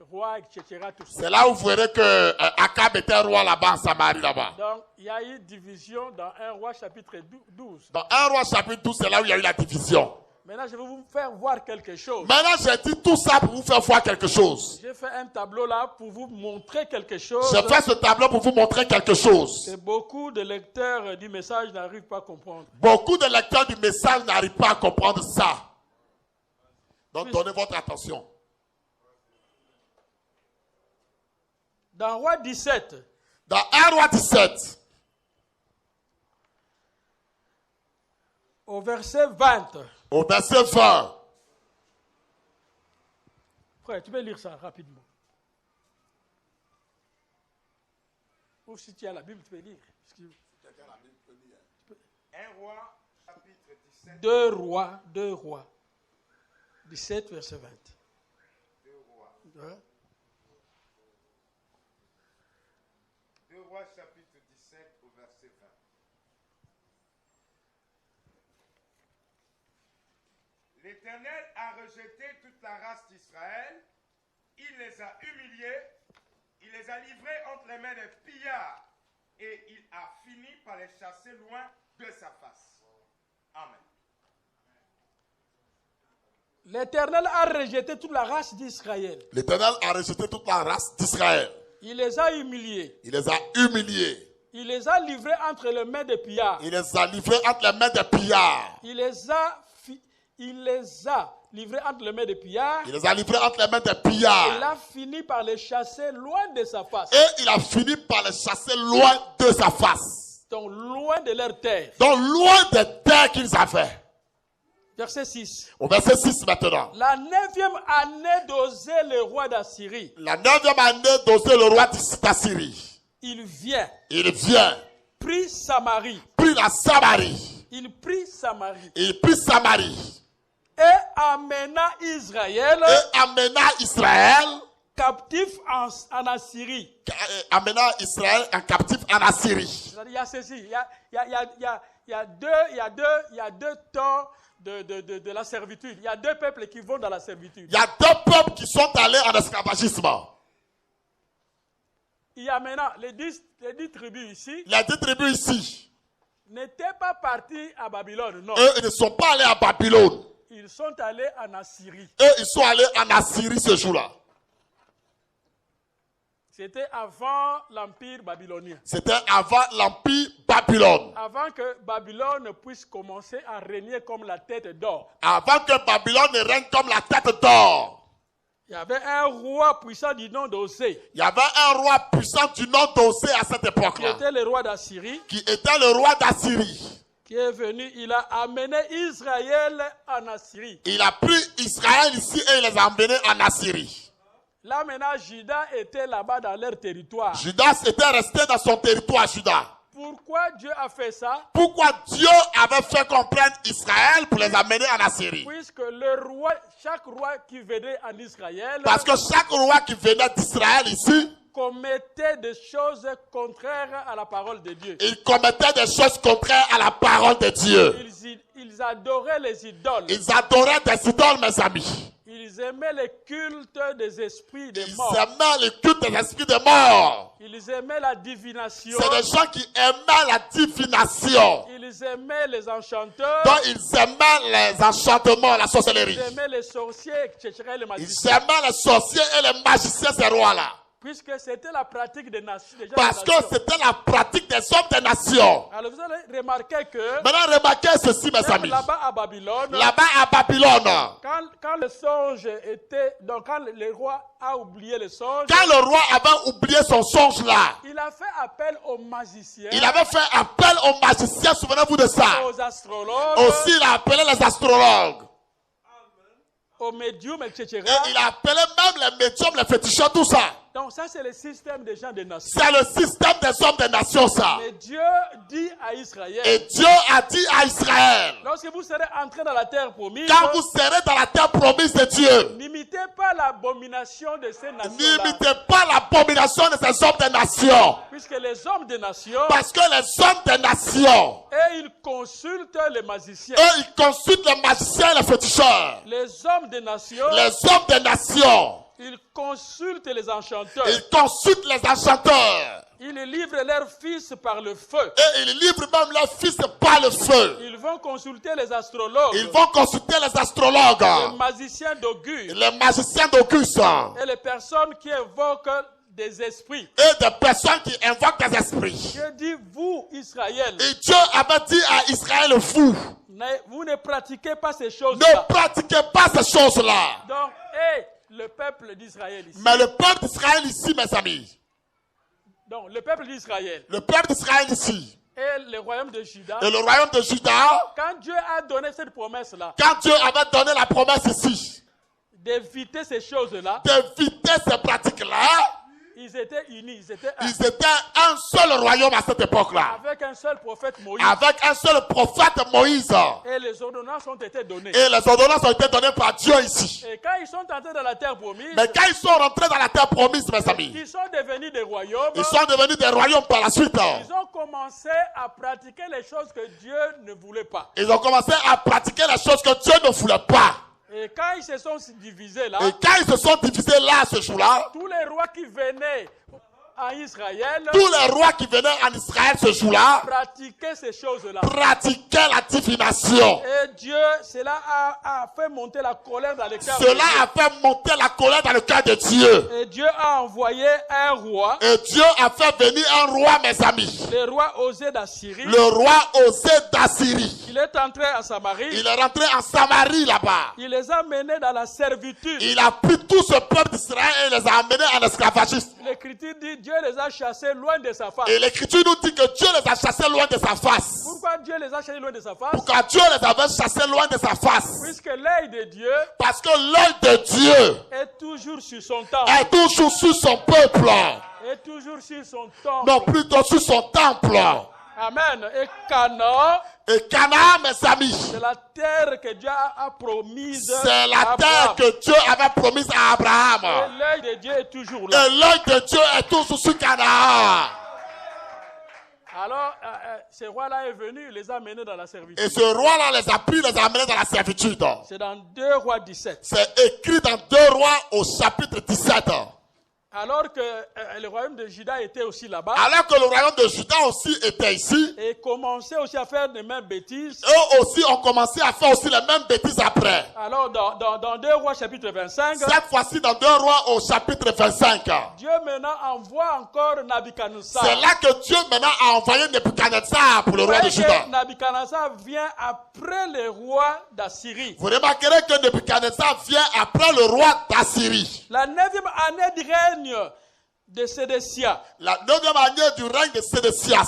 roi, etc. Tout ça. C'est là où vous verrez que Akab était roi là-bas en Samarie là-bas. Donc, il y a eu division dans 1 roi chapitre 12. Dans 1 roi chapitre 12, c'est là où il y a eu la division. Maintenant, je vais vous faire voir quelque chose. Maintenant, j'ai dit tout ça pour vous faire voir quelque chose. J'ai fait un tableau là pour vous montrer quelque chose. J'ai fait ce tableau pour vous montrer quelque chose. Et beaucoup de lecteurs du message n'arrivent pas à comprendre. Beaucoup de lecteurs du message n'arrivent pas à comprendre ça. Donc, donnez votre attention. Dans Roi 17, Dans 1 roi 17, au verset 20, au verset 20, frère, tu peux lire ça rapidement. Ou si tu as la Bible, tu peux lire. 1 roi, chapitre 17. 2 rois, 17, verset 20. 2 rois. Ouais. 2 rois, chapitre 17, au verset 20. L'Éternel a rejeté toute la race d'Israël. Il les a humiliés. Il les a livrés entre les mains des pillards. Et il a fini par les chasser loin de sa face. Amen. L'Éternel a rejeté toute la race d'Israël. l'Éternel a rejeté toute la race d'Israël. Il les a humiliés. Il les a humiliés. Il les a livrés entre les mains des pillards. Il les a livrés entre les mains des pillards. Il les a livrés entre les mains des pillards. Il les a livrés entre les mains des Il pillards. a fini par les chasser loin de sa face. Et il a fini par les chasser loin de sa face. Donc loin de leur terre. Donc loin des terres qu'ils avaient. Verset 6. Au verset 6 maintenant. La 9e année d'Osée, le roi d'Assyrie, La 9e année d'Osée, le roi d'Assyrie. il vient, Il vient, prit Samarie. prit la Samarie. Il prit Samarie. Il prit Samarie. Et amena Israël Et amena Israël. captif en Assyrie. Amena Israël en captif en Assyrie. Il y a ceci. Il y a deux temps de la servitude. Il y a deux peuples qui vont dans la servitude. Il y a 2 peuples qui sont allés en esclavagisme. Il y a maintenant les 10 tribus ici Les 10 tribus ici, n'étaient pas partis à Babylone. Non. eux, ils ne sont pas allés à Babylone. Ils sont allés en Assyrie. Eux, ils sont allés en Assyrie ce jour-là. C'était avant l'empire babylonien. C'était avant l'empire Babylone. Avant que Babylone puisse commencer à régner comme la tête d'or. Avant que Babylone ne règne comme la tête d'or. Il y avait un roi puissant du nom d'Osée, Il y avait un roi puissant du nom d'Osée à cette qui époque-là. était le roi d'Assyrie, Qui était le roi d'Assyrie. qui est venu, il a amené Israël en Assyrie. Il a pris Israël ici et il les a emmenés en Assyrie. Là maintenant, Juda était là-bas dans leur territoire. Judas était resté dans son territoire, Judas. Pourquoi Dieu a fait ça? Pourquoi Dieu avait fait comprendre Israël pour les amener en Assyrie? Puisque le roi, chaque roi qui venait en Israël Parce que chaque roi qui venait d'Israël ici, commettait des choses contraires à la parole de Dieu. il commettait des choses contraires à la parole de Dieu. Ils adoraient les idoles. Ils adoraient des idoles, mes amis. Ils aimaient le culte des esprits des Ils morts. aimaient le culte des esprits de mort. Ils aimaient la divination. C'est des gens qui aimaient la divination. Ils aimaient les enchanteurs. Donc ils aimaient les enchantements, la sorcellerie. Ils aimaient les sorciers, etc. les Ils magiciens. aimaient les sorciers et les magiciens, ces rois-là. Puisque c'était la pratique des nations. Parce que c'était la pratique des hommes des nations. Alors vous allez remarquer que Maintenant, remarquez ceci, mes même amis. là-bas à Babylone, Là-bas à Babylone, quand le songe était, donc quand le roi a oublié le songe, quand le roi avait oublié son songe là, il a fait appel aux magiciens, il avait fait appel aux magiciens, souvenez-vous de ça. aux astrologues, Aussi, il a appelé les astrologues. aux médiums, etc. Et il a appelé même les médiums, les féticheurs, tout ça. Donc ça c'est le système des gens des nations. C'est le système des hommes des nations, ça. Mais Dieu dit à Israël, Et Dieu a dit à Israël, lorsque vous serez entrés dans la terre promise, quand vous serez dans la terre promise de Dieu, n'imitez pas l'abomination de ces nations-là. n'imitez pas l'abomination de ces hommes des nations. Puisque les hommes des nations, Parce que les hommes des nations, et ils consultent les magiciens. eux, ils consultent les magiciens et les féticheurs. Les hommes des nations, Les hommes des nations, ils consultent les enchanteurs. ils consultent les enchanteurs. Ils livrent leurs fils par le feu. Et ils livrent même leurs fils par le feu. Ils vont consulter les astrologues, Ils vont consulter les astrologues, les magiciens d'Augur les magiciens d'Auguste et les personnes qui invoquent des esprits. et des personnes qui invoquent des esprits. Je dis, vous, Israël, Et Dieu avait dit à Israël, vous, vous ne pratiquez pas ces choses-là. ne pratiquez pas ces choses-là. Donc, le peuple d'Israël ici. Mais le peuple d'Israël ici, mes amis, Donc, le peuple d'Israël le peuple d'Israël ici et le royaume de Juda, et le royaume de Juda, quand Dieu a donné cette promesse-là, quand Dieu avait donné la promesse ici, d'éviter ces choses-là, d'éviter ces pratiques-là, ils étaient unis, ils étaient un. ils étaient un seul royaume à cette époque-là, Avec un seul prophète Moïse. avec un seul prophète Moïse. Et les ordonnances ont été données. Et les ordonnances ont été données par Dieu ici. Et quand ils sont entrés dans la terre promise, Mais quand ils sont rentrés dans la terre promise, mes amis, ils sont devenus des royaumes. ils sont devenus des royaumes par la suite. Ils ont commencé à pratiquer les choses que Dieu ne voulait pas. Ils ont commencé à pratiquer les choses que Dieu ne voulait pas. Et quand ils se sont divisés là, Et quand ils se sont divisés là, ce jour-là, tous les rois qui venaient en Israël tous les rois qui venaient en Israël ce jour-là pratiquaient ces choses-là. pratiquaient la divination. Et Dieu, cela a fait monter la colère dans les cœurs. Cela a fait monter la colère dans le cœur de Dieu. Et Dieu a envoyé un roi, Et Dieu a fait venir un roi, mes amis. le roi Osée d'Assyrie. Le roi Osée d'Assyrie. Il est entré à Samarie. Il est rentré en Samarie là-bas. Il les a menés dans la servitude. Il a pris tout ce peuple d'Israël et les a amenés en esclavagisme. L'Écriture dit Dieu les a chassés loin de sa face. Et l'Écriture nous dit que Dieu les a chassés loin de sa face. Pourquoi Dieu les a chassés loin de sa face? Pourquoi Dieu les avait chassés loin de sa face? Puisque l'œil de Dieu Parce que l'œil de Dieu est toujours sur son temple. est toujours sur son peuple. Est toujours sur son temple. Non, plutôt sur son temple. Amen. Et Canaan, Et Canaan, mes amis, c'est la terre que Dieu a promise. c'est la à terre Abraham. que Dieu avait promise à Et Abraham. l'œil de Dieu est toujours là. Et l'œil de Dieu est toujours sur Canaan. Alors, ce roi-là est venu, il les a menés dans la servitude. Et ce roi-là les a pris, les a amenés dans la servitude. C'est dans 2 Rois 17. C'est écrit dans 2 Rois au chapitre 17. Alors que le royaume de Juda était aussi là-bas. Alors que le royaume de Juda aussi était ici, Et commençait aussi à faire les mêmes bêtises. eux aussi ont commencé à faire aussi les mêmes bêtises après. Alors, dans 2 Rois chapitre 25, Cette fois-ci, dans 2 Rois au chapitre 25, Dieu maintenant envoie encore Nabuchodonosor. c'est là que Dieu maintenant a envoyé Nebuchadnezzar pour le roi de Voyez Juda. que Nabuchodonosor vient après le roi d'Assyrie. Vous remarquerez que Nebuchadnezzar vient après le roi d'Assyrie. La 9e année du règne de Sédécia, La 9e année du règne de Sédécias.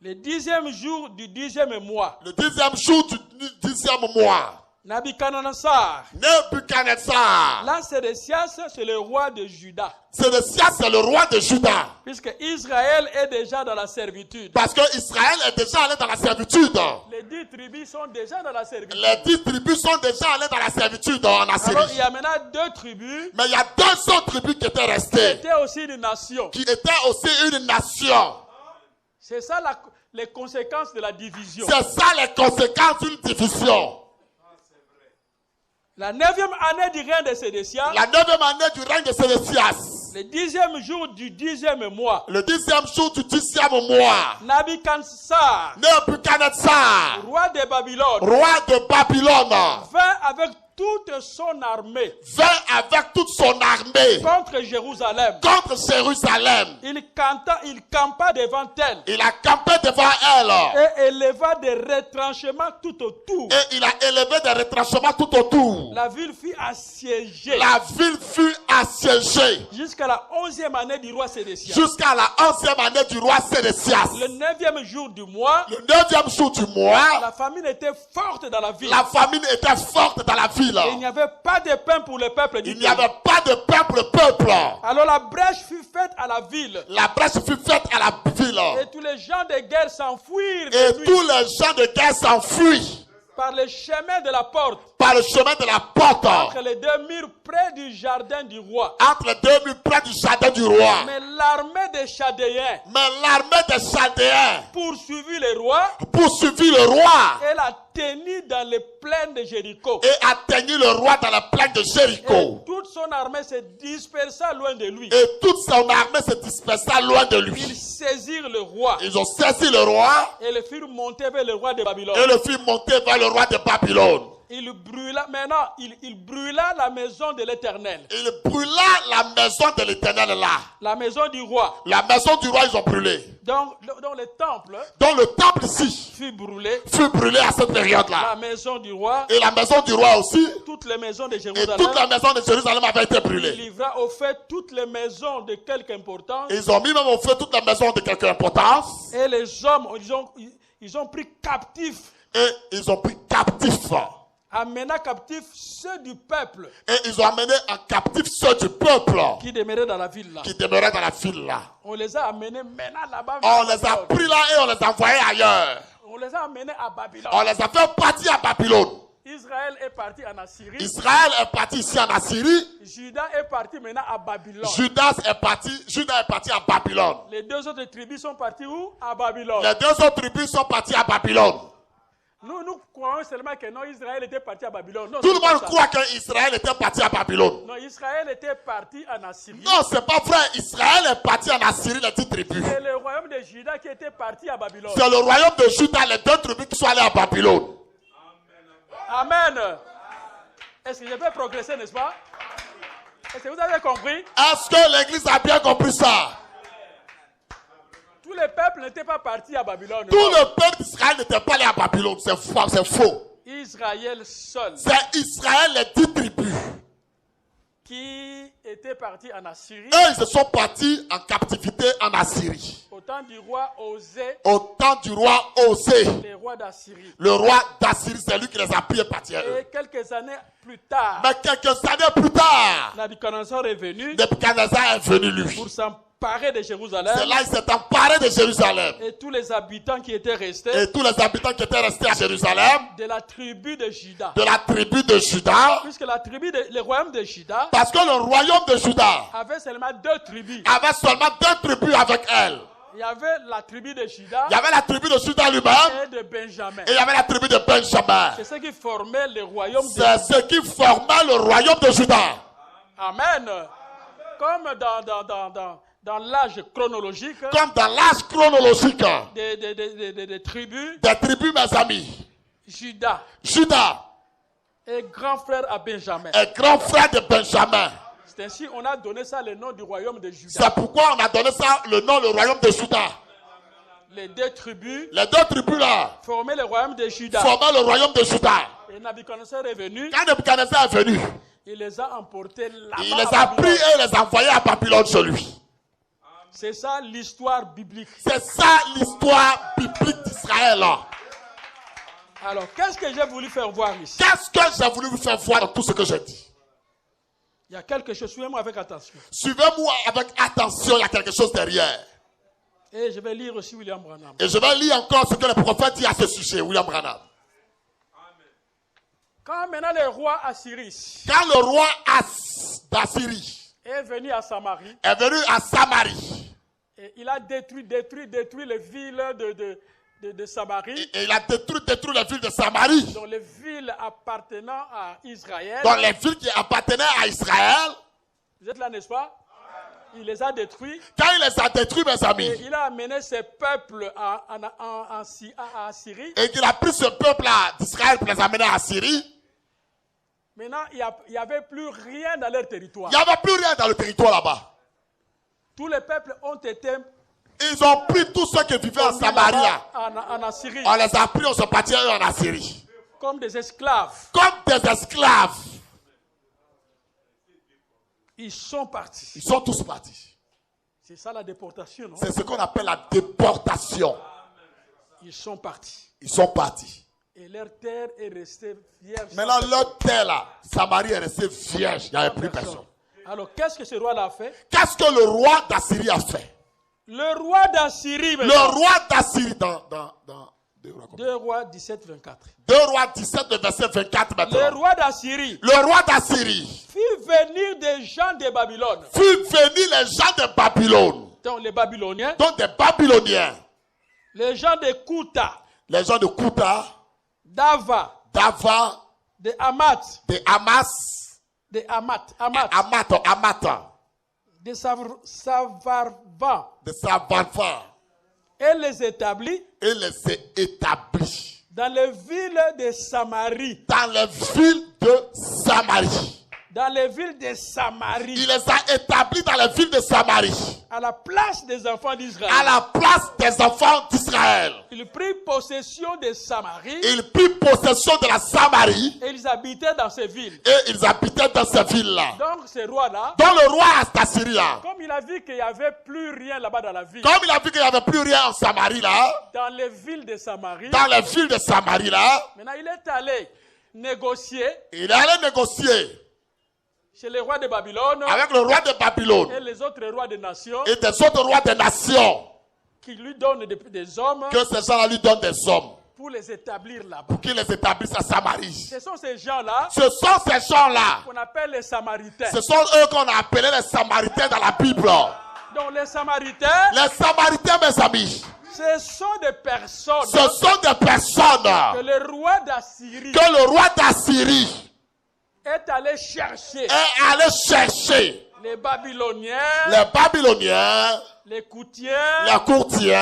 le 10e jour du 10e mois, Le 10e jour du 10e mois. Nabuchodonosor. Nebuchadnezzar. Là, Sédécias, c'est le roi de Juda. Sédécias, c'est le roi de Juda. Puisque Israël est déjà dans la servitude. Parce que Israël est déjà allé dans la servitude. Les 10 tribus sont déjà dans la servitude. Les 10 tribus sont déjà allées dans la servitude en Alors, il Assyrie. y a maintenant 2 tribus Mais il y a 2 autres tribus qui étaient qui restées, étaient aussi une nation. qui étaient aussi une nation. C'est ça les conséquences de la division. C'est ça les conséquences d'une division. La 9e année du règne de Sédécia, La 9e année du règne de Sédécias. le 10e jour du 10e mois, Le 10e jour du 10e mois. Nabuchodonosor, Nebuchadnezzar, roi de Babylone, roi de Babylone, vint avec toute son armée vint avec toute son armée contre Jérusalem. contre Jérusalem. Il campa devant elle Il a campé devant elle et éleva des retranchements tout autour. et il a élevé des retranchements tout autour. La ville fut assiégée La ville fut assiégée jusqu'à la 11e année du roi Sédécias. jusqu'à la 11e année du roi Sédécias. Le 9e jour du mois, Le 9e jour du mois, la famine était forte dans la ville. la famine était forte dans la ville. Et il n'y avait pas de pain pour le peuple. Il n'y avait pas de pain pour le peuple. Alors la brèche fut faite à la ville. La brèche fut faite à la ville. Et tous les gens de guerre s'enfuirent de Et nuit tous les gens de guerre s'enfuient par le chemin de la porte, par le chemin de la porte, entre les deux murs près du jardin du roi. entre les deux murs près du jardin du roi. Mais l'armée des Chaldéens Mais l'armée des Chaldéens poursuivit le roi poursuivit le roi et l'atteignit dans les plaines de Jéricho. et atteignit le roi dans la plaine de Et Jéricho. toute son armée se dispersa loin de lui. Et toute son armée se dispersa loin de Ils lui. saisirent le roi Ils ont saisi le roi et le firent monter vers le roi de Babylone. et le firent monter vers le roi de Babylone. Il brûla, maintenant, il brûla la maison de l'Éternel. Il brûla la maison de l'Éternel là. La maison du roi. La maison du roi, ils ont brûlé. Donc le temple Donc le temple ici fut brûlé. fut brûlé à cette La période-là. maison du roi, Et la maison du roi aussi. toutes les maisons de Et Jérusalem. toute la maison de Jérusalem avait été Il brûlée. livra au fait toutes les maisons de quelque importance. Ils ont mis même au feu toute la maison de quelque importance. Et les hommes, ils ont pris captifs, Et ils ont pris captifs. amenant captifs ceux du peuple Et ils ont amené en captif ceux du peuple qui demeuraient dans la ville là. qui demeuraient dans la ville là. On les a amenés maintenant là-bas. On les a pris là et on les a envoyés ailleurs. On les a amenés à Babylone. On les a fait partir à Babylone. Israël est parti en Assyrie. Israël est parti ici en Assyrie. Juda est parti maintenant à Babylone. Judas est parti à Babylone. Les deux autres tribus sont partis où? À Babylone. Les deux autres tribus sont partis à Babylone. Nous croyons seulement que non, Israël était parti à Babylone. Non, Tout le c'est pas monde ça. croit qu'Israël était parti à Babylone. Non, Israël était parti en Assyrie. Non, c'est pas vrai. Israël est parti en Assyrie, les 10 tribus. C'est le royaume de Juda qui était parti à Babylone. C'est le royaume de Juda, les deux tribus qui sont allés à Babylone. Amen. Est-ce que je peux progresser, n'est-ce pas? Est-ce que vous avez compris? Est-ce que l'église a bien compris ça? Tous les peuples n'étaient pas partis à Babylone. Tout le peuple d'Israël n'était pas allé à Babylone. C'est faux, c'est faux. Israël seul C'est Israël, les 10 tribus. qui était parti en Assyrie. Eux, ils se sont partis en captivité en Assyrie. Au temps du roi Osée, Au temps du roi Osée. le roi d'Assyrie. Le roi d'Assyrie, c'est lui qui les a pris et partis à eux. Et quelques années plus tard, Mais quelques années plus tard, Nabuchodonosor est venu Nebuchadnezzar est venu lui. pour s'emparer de Jérusalem. C'est là qu'il s'est emparé de Jérusalem. Et tous les habitants qui étaient restés Et tous les habitants qui étaient restés à Jérusalem, de la tribu de Juda. de la tribu de Juda, Puisque le royaume de Juda parce que le royaume de Juda avait seulement deux tribus. avait seulement 2 tribus avec elle. Il y avait la tribu de Juda Il y avait la tribu de Juda lui-même et de Benjamin. et il y avait la tribu de Benjamin. C'est ce qui formait le royaume de C'est ce qui formait le royaume de Juda. Amen. Comme dans l'âge chronologique Comme dans l'âge chronologique des tribus, des tribus, mes amis, Juda Juda est grand frère à Benjamin. est grand frère de Benjamin. C'est ainsi qu'on a donné ça le nom du royaume de Juda. C'est pourquoi on a donné ça le nom, le royaume de Juda. Les deux tribus Les 2 tribus là formaient le royaume de Juda. formaient le royaume de Juda. Et Nabuchodonosor est venu, Quand Nebuchadnezzar est venu, il les a emportés là-bas. il les à a pris Babylone. et les a envoyés à Babylone chez lui. C'est ça l'histoire biblique. C'est ça l'histoire biblique d'Israël. Alors, qu'est-ce que j'ai voulu faire voir ici? Qu'est-ce que j'ai voulu vous faire voir dans tout ce que j'ai dit? Il y a quelque chose, suivez-moi avec attention. Suivez-moi avec attention, il y a quelque chose derrière. Et je vais lire aussi William Branham. Et je vais lire encore ce que le prophète dit à ce sujet, William Branham. Quand maintenant le roi Assyrie Quand le roi d'Assyrie est venu à Samarie, est venu à Samarie, et il a détruit les villes de Samarie, et il a détruit la ville de Samarie, dont les villes appartenant à Israël. dans les villes qui appartenaient à Israël. Vous êtes là, n'est-ce pas? Il les a détruits. Quand il les a détruits, mes amis, Et il a amené ses peuples à Assyrie. et qu'il a pris ce peuple-là d'Israël pour les amener à Syrie, Maintenant, il n'y avait plus rien dans leur territoire. Il n'y avait plus rien dans le territoire là-bas. Tous les peuples ont été Ils ont pris tous ceux qui vivaient en Samarie là. En Assyrie, On les a pris, on se partit en Assyrie. comme des esclaves. Comme des esclaves. Ils sont partis. Ils sont tous partis. C'est ça la déportation, non? C'est ce qu'on appelle la déportation. Ils sont partis. Ils sont partis. Et leur terre est restée vierge. Maintenant, leur terre là, Samarie est restée vierge. Il n'y avait plus personne. Alors, qu'est-ce que ce roi-là a fait? Qu'est-ce que le roi d'Assyrie a fait? Le roi d'Assyrie, Le roi d'Assyrie, dans 2 Rois 17, 24. 2 Rois 17, le verset 24 Le maintenant. roi d'Assyrie Le roi d'Assyrie fit venir des gens de Babylone. fit venir les gens de Babylone. Donc, les Babyloniens, Donc des Babyloniens. les gens de Kouta, Les gens de Kouta, d'Ava, d'Ava, de Hamath, de Hamas, de Hamath, Amata, de Savarvan, de Savanfa. et les établit Et les établit dans les villes de Samarie. dans les villes de Samarie. Dans les villes de Samarie. Il les a établis dans les villes de Samarie. À la place des enfants d'Israël. À la place des enfants d'Israël. Il prit possession de Samarie. Il prit possession de la Samarie. Et ils habitaient dans ces villes. Et ils habitaient dans ces villes-là. Donc ce roi-là, Dans le roi d'Assyrie là. comme il a vu qu'il n'y avait plus rien là-bas dans la ville, Comme il a vu qu'il n'y avait plus rien en Samarie là. dans les villes de Samarie, Dans les villes de Samarie là. maintenant il est allé négocier Il est allé négocier chez les rois de Babylone avec le roi de Babylone. et les autres rois des nations Et des autres rois des nations. qui lui donnent des hommes Que ces gens-là lui donnent des hommes. pour les établir là-bas. Pour qu'ils les établissent à Samarie. Ce sont ces gens-là Ce sont ces gens-là. qu'on appelle les Samaritains. Ce sont eux qu'on a appelés les Samaritains dans la Bible. Donc les Samaritains, Les Samaritains, mes amis, ce sont des personnes ce sont des personnes que le roi d'Assyrie que le roi d'Assyrie est allé chercher. est allé chercher. Les Babyloniens, Les Babyloniens, les Koutiens, les courtiers,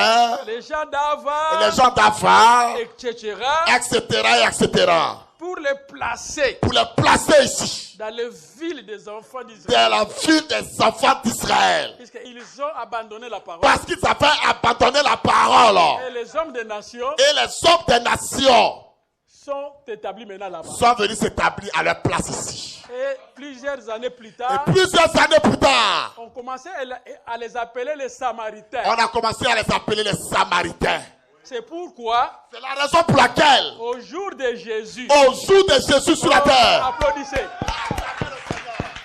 les gens d'Ava, les gens d'Ava, etc. etc. pour les placer Pour les placer ici, dans les villes des enfants d'Israël. dans la ville des enfants d'Israël. Puisqu'ils ont abandonné la parole. Parce qu'ils avaient abandonné la parole. Et les hommes des nations Et les hommes des nations sont établis maintenant là-bas. sont venus s'établir à leur place ici. Et plusieurs années plus tard, Et plusieurs années plus tard, on commençait à les appeler les Samaritains. on a commencé à les appeler les Samaritains. C'est pourquoi, C'est la raison pour laquelle, au jour de Jésus, au jour de Jésus sur la terre, applaudissez.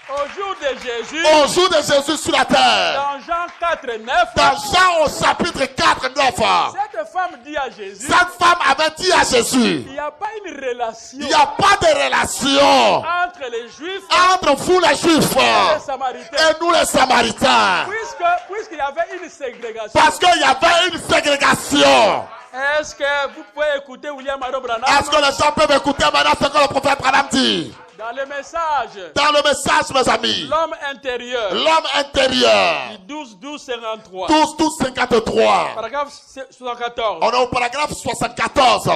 Au jour de Jésus, au jour de Jésus sur la terre, dans Jean 4, 9, dans Jean au chapitre 4, 9, cette femme dit à Jésus, cette femme avait dit à Jésus, il n'y a pas une relation il n'y a pas de relation entre les Juifs entre vous les Juifs et les Samaritains. et nous les Samaritains. Puisqu'il y avait une ségrégation. Parce qu'il y avait une ségrégation. Est-ce que vous pouvez écouter William Ado Branham Est-ce que les gens peuvent écouter maintenant ce que le prophète Branham dit? dans le message? Dans le message, mes amis, L'homme intérieur. l'homme intérieur, 12, 12, 53. 12, 12, 53. Paragraphe 74. On est au paragraphe 74.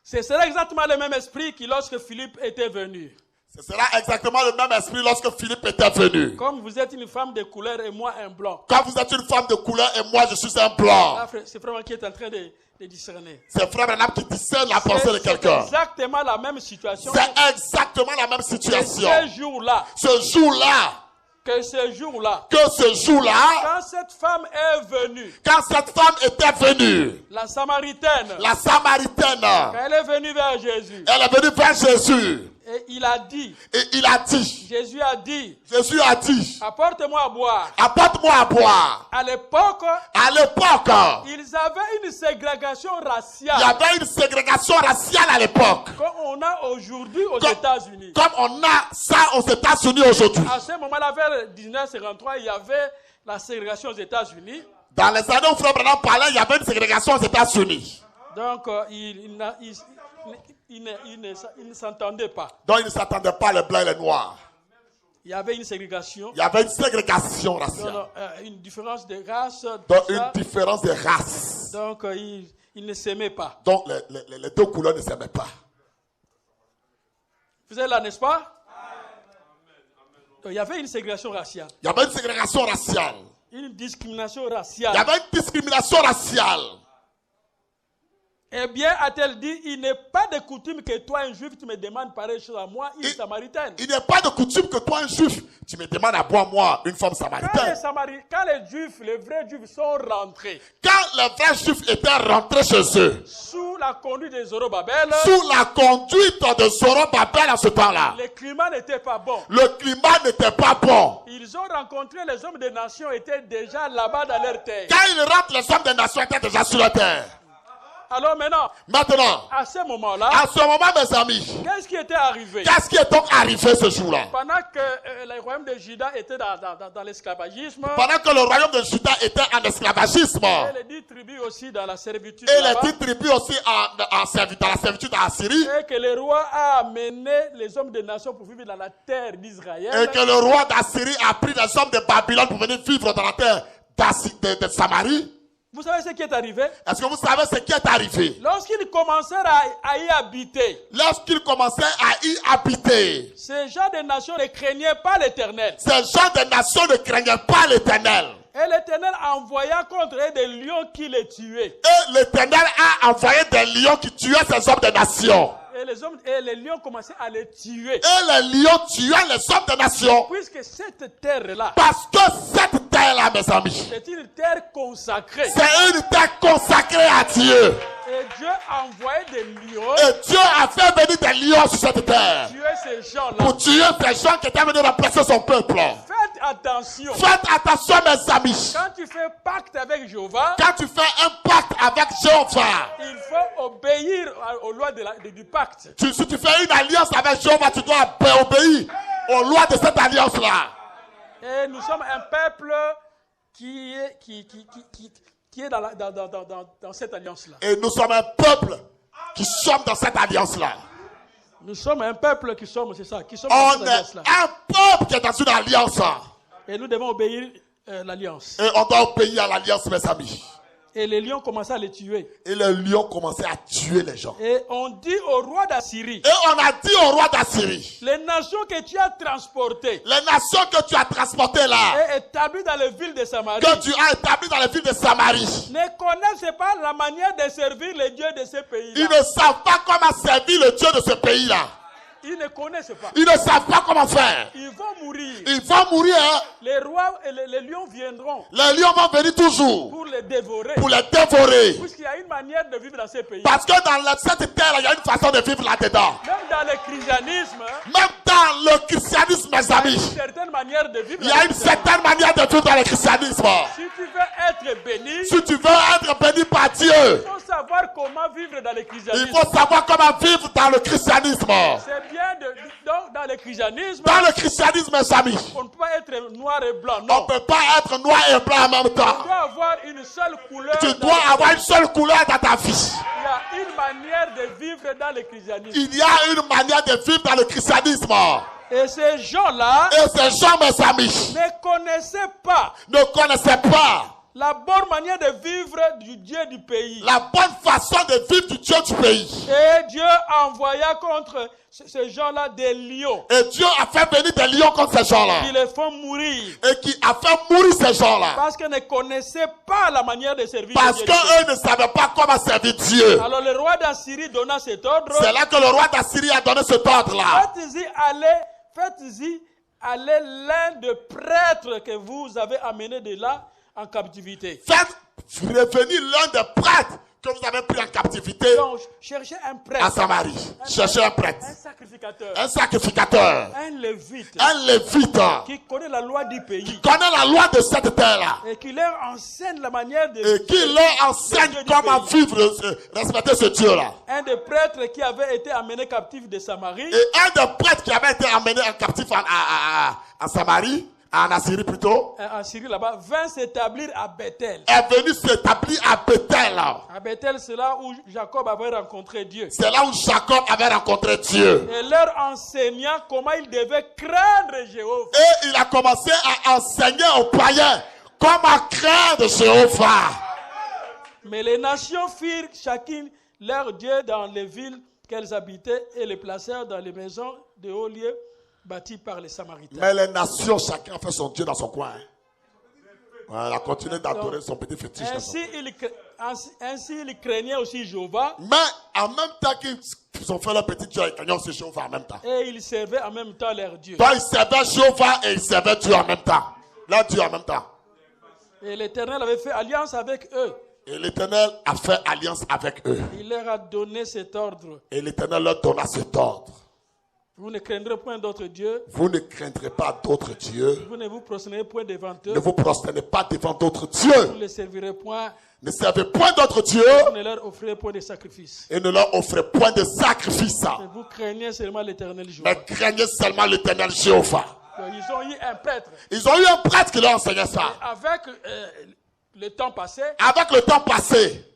Ce serait exactement le même esprit que lorsque Philippe était venu. Ce sera exactement le même esprit lorsque Philippe était venu. Comme vous êtes une femme de couleur et moi un blanc. Quand vous êtes une femme de couleur et moi je suis un blanc. Là, c'est vraiment qui est en train de discerner. C'est frère Branham qui discerne la pensée de C'est quelqu'un. exactement la même situation. C'est exactement la même Que situation. ce jour-là. Ce jour-là, Que ce jour-là. que ce jour-là, Quand cette femme est venue. quand cette femme était venue, La Samaritaine. la Samaritaine, Quand elle est venue vers Jésus. elle est venue vers Jésus. Et il a dit. Et il a dit, Jésus a dit. Jésus a dit, Apporte-moi à boire. apporte-moi à boire. À l'époque, À l'époque, ils avaient une ségrégation il y raciale. avait une ségrégation raciale à l'époque. Comme on a aujourd'hui aux Comme- États-Unis. Comme on a ça aux États-Unis aujourd'hui. À ce moment-là, vers 1953, il y avait la ségrégation aux États-Unis. Dans les années où Frère Branham parlait, il y avait une ségrégation aux États-Unis. Donc, ils ne s'entendaient pas. Donc ils ne s'attendaient pas les blancs et les noirs. Il y avait une ségrégation. Il y avait une ségrégation Non, raciale. non, une différence de race. Donc tout une ça. différence de race. Donc, ils ne s'aimaient pas. Donc les deux couleurs ne s'aimaient pas. Vous êtes là, n'est-ce pas? Donc, il y avait une ségrégation raciale. Il y avait une ségrégation raciale. Une discrimination Il y raciale. avait une discrimination raciale. Eh bien, a-t-elle dit, il n'est pas de coutume que toi, un juif, tu me demandes pareille chose à moi, une samaritaine. Il n'est pas de coutume que toi, un juif, tu me demandes à boire moi, une femme Quand samaritaine. quand les juifs, les vrais juifs sont rentrés Quand les vrais juifs étaient rentrés chez eux, sous la conduite de Zorobabel, sous la conduite de Zorobabel à ce temps-là, le climat n'était pas bon. le climat n'était pas bon. Ils ont rencontré les hommes des nations, étaient déjà là-bas dans leur terre. Quand ils rentrent, les hommes des nations étaient déjà sur la terre. Alors maintenant, Maintenant, à ce moment-là, à ce moment, mes amis, qu'est-ce qui était arrivé? qu'est-ce qui est donc arrivé ce jour-là? Pendant que le royaume de Juda était dans l'esclavagisme, Pendant que le royaume de Juda était en esclavagisme, et les 10 tribus aussi dans la servitude, et les là-bas, 10 tribus aussi dans la servitude en Syrie, et que le roi a amené les hommes des nations pour vivre dans la terre d'Israël, et que le roi d'Assyrie a pris les hommes de Babylone pour venir vivre dans la terre de Samarie. vous savez ce qui est arrivé? Est-ce que vous savez ce qui est arrivé? Lorsqu'ils commencèrent à y habiter, Lorsqu'ils commençaient à y habiter, ces gens des nations ne craignaient pas l'Éternel. ces gens des nations ne craignaient pas l'Éternel. Et l'Éternel envoya contre eux des lions qui les tuaient. Et l'Éternel a envoyé des lions qui tuaient ces hommes des nations. Et les lions commençaient à les tuer. Et les lions tuaient les hommes des nations. Puisque cette terre-là, Parce que cette terre-là, mes amis, c'est une terre consacrée. c'est une terre consacrée à Dieu. Et Dieu a envoyé des lions Et Dieu a fait venir des lions sur cette terre tuer ces gens-là. pour tuer ces gens qui étaient venus remplacer son peuple. Faites attention. Faites attention, mes amis. Quand tu fais pacte avec Jéhovah, Quand tu fais un pacte avec Jéhovah, il faut obéir aux lois du pacte. si tu fais une alliance avec Jéhovah, tu dois obéir aux lois de cette alliance-là. Et nous sommes un peuple qui est dans cette alliance-là. Et nous sommes un peuple qui sommes dans cette alliance-là. Nous sommes un peuple qui sommes, c'est ça, qui sommes dans On cette est alliance-là. un peuple qui est dans une alliance. Et nous devons obéir l'alliance. Et on doit obéir à l'alliance, mes amis. Et les lions commençaient à les tuer. Et les lions commençaient à tuer les gens. Et on dit au roi d'Assyrie, Et on a dit au roi d'Assyrie, les nations que tu as transportées les nations que tu as transportées là, et établies dans les villes de Samarie, que tu as établies dans les villes de Samarie, ne connaissent pas la manière de servir les dieux de ces pays-là. ils ne savent pas comment servir le Dieu de ce pays-là. Ils ne connaissent pas. Ils ne savent pas comment faire. Ils vont mourir. Ils vont mourir. Hein. Les rois et les lions viendront Les lions vont venir toujours pour les dévorer. pour les dévorer. Puisqu'il y a une manière de vivre dans ces pays. Parce que dans cette terre, il y a une façon de vivre là-dedans. Même dans le christianisme, Même dans le christianisme, mes il y a amis, une certaine manière de vivre. il y a une certaine manière de vivre dans le christianisme. Si tu veux être béni, Si tu veux être béni par Dieu, il faut savoir comment vivre dans le il christianisme. faut savoir comment vivre dans le christianisme. C'est bien donc dans le christianisme, Dans le christianisme, mes amis, on ne peut pas être noir et blanc. on Non. ne peut pas être noir et blanc en même On temps. doit avoir une seule couleur. Tu dans dois le- avoir une seule couleur dans ta vie. Il y a une manière de vivre dans le christianisme. Il y a une manière de vivre dans le christianisme. Et ces gens-là Et ces gens, mes amis, ne connaissaient pas ne connaissaient pas la bonne manière de vivre du Dieu du pays. la bonne façon de vivre du Dieu du pays. Et Dieu envoya contre ces gens-là des lions Et Dieu a fait venir des lions contre ces gens-là. qui les font mourir. Et qui a fait mourir ces gens-là. Parce qu'ils ne connaissaient pas la manière de servir Parce le Dieu du pays. qu'eux ne savaient pas comment servir Dieu. Alors le roi d'Assyrie donna cet ordre. C'est là que le roi d'Assyrie a donné cet ordre-là. Faites-y aller l'un des prêtres que vous avez amené de là en captivité. Faites revenir l'un des prêtres que vous avez pris en captivité Donc, cherchez un à prêtre, Samarie. Cherchez un prêtre. un sacrificateur, Un sacrificateur. un lévite Un lévite. qui connaît la loi du pays Connaît la loi de cette terre-là. et qui leur enseigne la manière de Et qui leur enseigne comment vivre, respecter ce Dieu-là. un des prêtres qui avait été amené captif de Samarie Et un des prêtres qui avait été emmené en captif en Samarie, en Assyrie plutôt, en Syrie là-bas vint s'établir à Bethel. est venu s'établir à Bethel. À Bethel, c'est là où Jacob avait rencontré Dieu. C'est là où Jacob avait rencontré Dieu. Et leur enseignant comment ils devaient craindre Jéhovah. Et il a commencé à enseigner aux païens comment craindre Jéhovah. Mais les nations firent chacune leur Dieu dans les villes qu'elles habitaient et les placèrent dans les maisons de hauts lieux bâtis par les Samaritains. Mais les nations, chacun a fait son Dieu dans son coin. Elle a continué d'adorer son petit fétiche. Ainsi, ils craignaient aussi Jéhovah. Mais en même temps qu'ils ont fait leur petit Dieu, ils craignaient aussi Jéhovah en même temps. Et ils servaient en même temps leur Dieu. Donc ils servaient Jéhovah et ils servaient Dieu en même temps. Leur Dieu en même temps. Et l'Éternel avait fait alliance avec eux. Et l'Éternel a fait alliance avec eux. Il leur a donné cet ordre. Et l'Éternel leur donna cet ordre. Vous ne craindrez point d'autres dieux. Vous ne craindrez pas d'autres dieux. Vous ne vous prosternez point devant eux. Ne vous prosternez pas devant d'autres dieux. Vous ne les servirez point. Ne servez point d'autres dieux. Vous ne leur offrez point de sacrifice. Et ne leur offrez point de sacrifice. Mais vous craignez seulement l'Éternel Jéhovah. Mais craignez seulement l'Éternel Jéhovah. Ils ont eu un prêtre. Ils ont eu un prêtre qui leur enseignait ça. Et avec le temps passé, Avec le temps passé,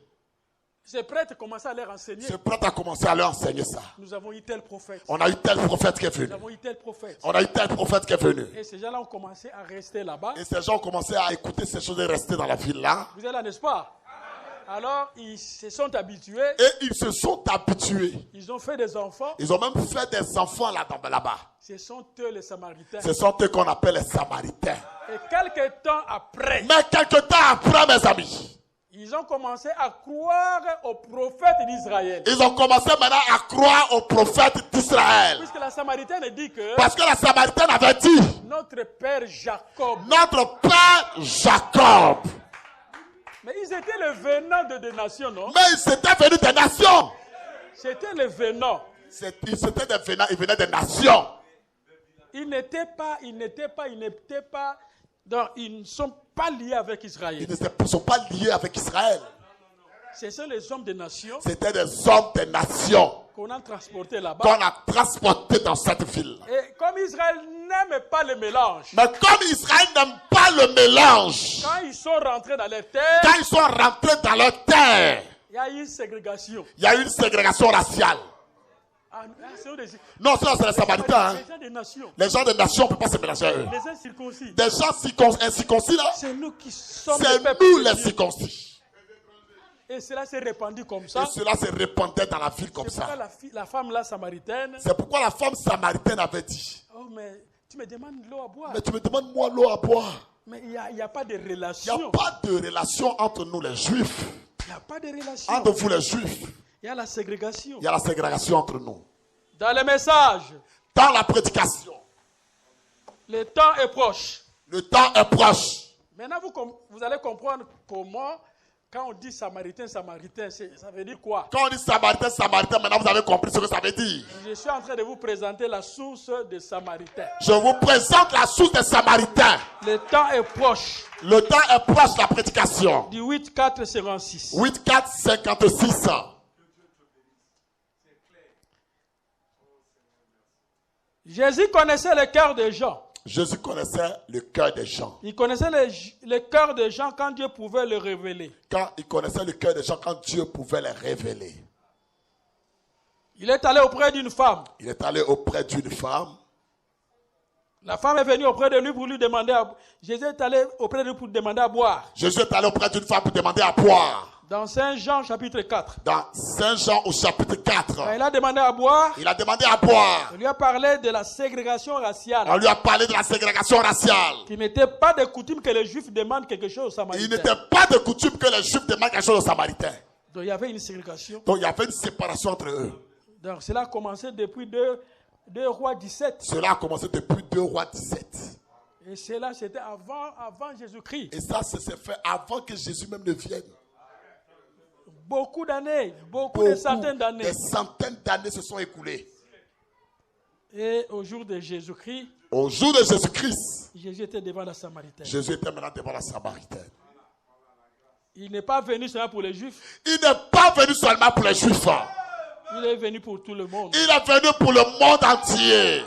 ces prêtres commençaient à leur enseigner. ce prêtre a commencé à leur enseigner ça. Nous avons eu tel prophète. On a eu tel prophète qui est venu. Nous avons eu tel prophète. On a eu tel prophète qui est venu. Et ces gens-là ont commencé à rester là-bas. Et ces gens ont commencé à écouter ces choses et rester dans la ville là. Vous êtes là, n'est-ce pas? Alors, ils se sont habitués. Et ils se sont habitués. Ils ont fait des enfants. Ils ont même fait des enfants là-bas. Ce sont eux les Samaritains. Ce sont eux qu'on appelle les Samaritains. Et quelque temps après, Mais quelque temps après, mes amis, ils ont commencé à croire aux prophètes d'Israël. ils ont commencé maintenant à croire aux prophètes d'Israël. Puisque la Samaritaine dit que Parce que la Samaritaine avait dit, notre père Jacob. notre père Jacob. Mais ils étaient le venant de des nations, non? Mais ils étaient venus des nations. C'était le venant. Ils venaient des nations. Ils ne sont pas liés avec Israël. Ils ne sont pas liés avec Israël. Ce sont les hommes des nations C'était des hommes des nations qu'on a transportés là-bas. qu'on a transportés dans cette ville. Et comme Israël n'aime pas le mélange, Mais comme Israël n'aime pas le mélange, quand ils sont rentrés dans les terres, quand ils sont rentrés dans leur terre, il y a eu une ségrégation. il y a eu une ségrégation raciale. Non, ça c'est les Samaritains. Les gens des nations. Les gens des nations ne peuvent pas se mélanger à eux. Les incirconcis. Des gens incirconcis là, C'est nous qui sommes c'est le peuple nous de les Dieu. circoncis. Et cela s'est répandu comme ça. Et cela se répandait dans la ville comme C'est pourquoi ça. la femme là, samaritaine, C'est pourquoi la femme samaritaine avait dit, oh mais tu me demandes de l'eau à boire. mais tu me demandes moi l'eau à boire. Mais il n'y a pas de Il n'y relation. a pas de relation entre nous les juifs. Il n'y a pas de relation. Entre vous les juifs, Il y a la ségrégation. il y a la ségrégation entre nous. Dans les messages, Dans la prédication, le temps est proche. le temps est proche. Maintenant, vous allez comprendre comment, quand on dit samaritain, samaritain, ça veut dire quoi? Quand on dit samaritain, samaritain, maintenant vous avez compris ce que ça veut dire. Je suis en train de vous présenter la source des samaritains. Je vous présente la source des samaritains. Le temps est proche. Le temps est proche de la prédication. Du 8-4-56. 8-4-56. Jésus connaissait le cœur des gens. Jésus connaissait le cœur des gens. Il connaissait le cœur des gens quand Dieu pouvait le révéler. Quand il connaissait le cœur des gens, quand Dieu pouvait les révéler. Il est allé auprès d'une femme. Il est allé auprès d'une femme. La femme est venue auprès de lui pour lui demander à... Jésus est allé auprès de lui pour demander à boire. Jésus est allé auprès d'une femme pour demander à boire. Dans Saint Jean chapitre 4. Dans Saint Jean au chapitre 4. Quand il a demandé à boire, Il a demandé à boire. on lui a parlé de la ségrégation raciale. On lui a parlé de la ségrégation raciale. Qui n'était pas de coutume que les Juifs demandent quelque chose aux Il Samaritains. n'était pas de coutume que les Juifs demandent quelque chose aux Samaritains. Donc il y avait une ségrégation. Donc il y avait une séparation entre eux. Donc cela a commencé depuis 2 Rois 17. Cela a commencé depuis 2 Rois 17. Et cela c'était avant Jésus-Christ. Et ça s'est fait avant que Jésus même ne vienne. Beaucoup d'années, des centaines d'années. Des centaines d'années se sont écoulées. Et au jour de Jésus-Christ, Au jour de Jésus-Christ, Jésus était devant la Samaritaine. Jésus était maintenant devant la Samaritaine. Il n'est pas venu seulement pour les Juifs. Il n'est pas venu seulement pour les Juifs. Il est venu pour tout le monde. Il est venu pour le monde entier.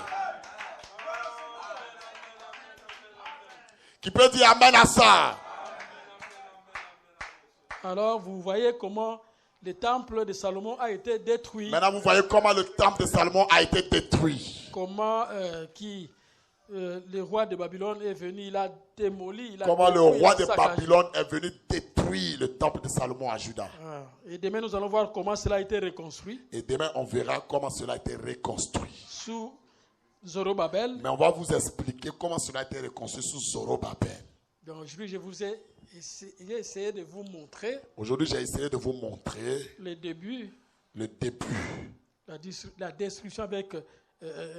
Qui peut dire amen à ça? Alors vous voyez comment le temple de Salomon a été détruit. Maintenant, vous voyez comment le temple de Salomon a été détruit. Comment le roi de Babylone est venu, il a démoli, il a Comment le détruit, roi il a de saccagé. Babylone est venu détruire le temple de Salomon à Juda. Ah, et demain, nous allons voir comment cela a été reconstruit Et demain, on verra comment cela a été reconstruit. sous Zorobabel. Mais on va vous expliquer comment cela a été reconstruit sous Zorobabel. Donc aujourd'hui, je vous ai essayé de vous montrer Aujourd'hui, j'ai essayé de vous montrer le début, le début. la destruction avec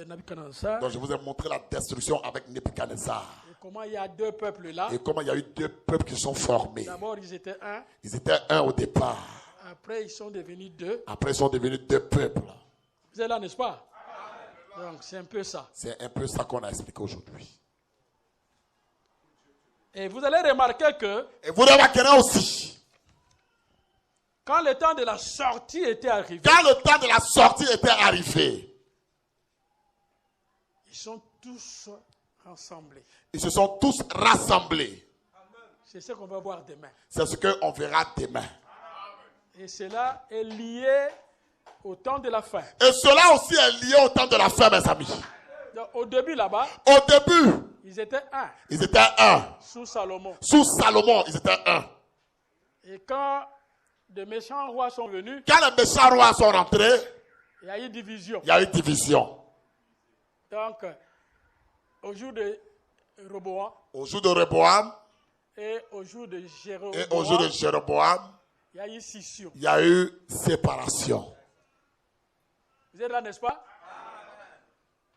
Nabuchodonosor. Donc, je vous ai montré la destruction avec Nebuchadnezzar. Et comment il y a deux peuples là. Et comment il y a eu deux peuples qui sont formés. D'abord, ils étaient un. Ils étaient un au départ. Après, ils sont devenus deux. Après, ils sont devenus deux peuples. Vous êtes là, n'est-ce pas? Donc, c'est un peu ça. C'est un peu ça qu'on a expliqué aujourd'hui. Et vous allez remarquer que Et vous remarquerez aussi, quand le temps de la sortie était arrivé, quand le temps de la sortie était arrivé, ils sont tous rassemblés. ils se sont tous rassemblés. C'est ce qu'on va voir demain. C'est ce qu'on verra demain. Et cela est lié au temps de la fin. Et cela aussi est lié au temps de la fin, mes amis. Donc, au début là-bas, Au début, ils étaient un ils étaient un. sous Salomon. Sous Salomon, ils étaient un. Et quand de méchants rois sont venus, Quand les méchants rois sont rentrés, il y a eu division. il y a eu division. Donc, au jour de Roboam Au jour de Rehoboam et au jour de Jéroboam, et au jour de Jéroboam, il y a eu scission. il y a eu séparation. Vous êtes là, n'est-ce pas?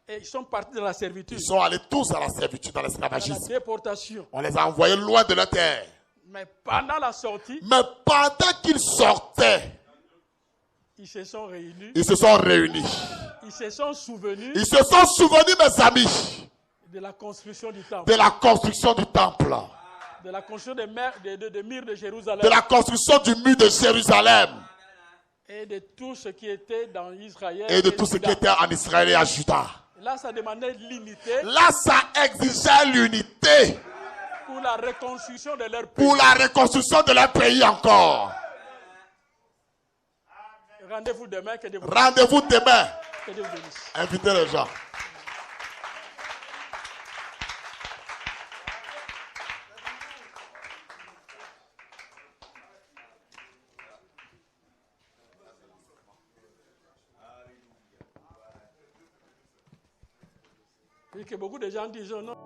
Et ils sont partis de la servitude, Ils sont allés tous à la servitude, dans à la l'esclavagisme. déportation. On les a envoyés loin de leur terre. Mais pendant la sortie, Mais pendant qu'ils sortaient, ils se sont réunis, ils se sont réunis. ils se sont souvenus Ils se sont souvenus, mes amis, de la construction du temple, de la construction du temple, de la construction des murs de Jérusalem de la construction du mur de Jérusalem et de tout ce qui était dans Israël. et de tout ce qui Juda. était en Israël et à Juda. Là, ça demandait l'unité Là, ça exigeait l'unité pour la reconstruction de leur pays. pour la reconstruction de leur pays encore. Rendez-vous demain, que Dieu vous Rendez-vous demain. que Dieu vous bénisse. Invitez les gens. Et que beaucoup de gens disent, oh non.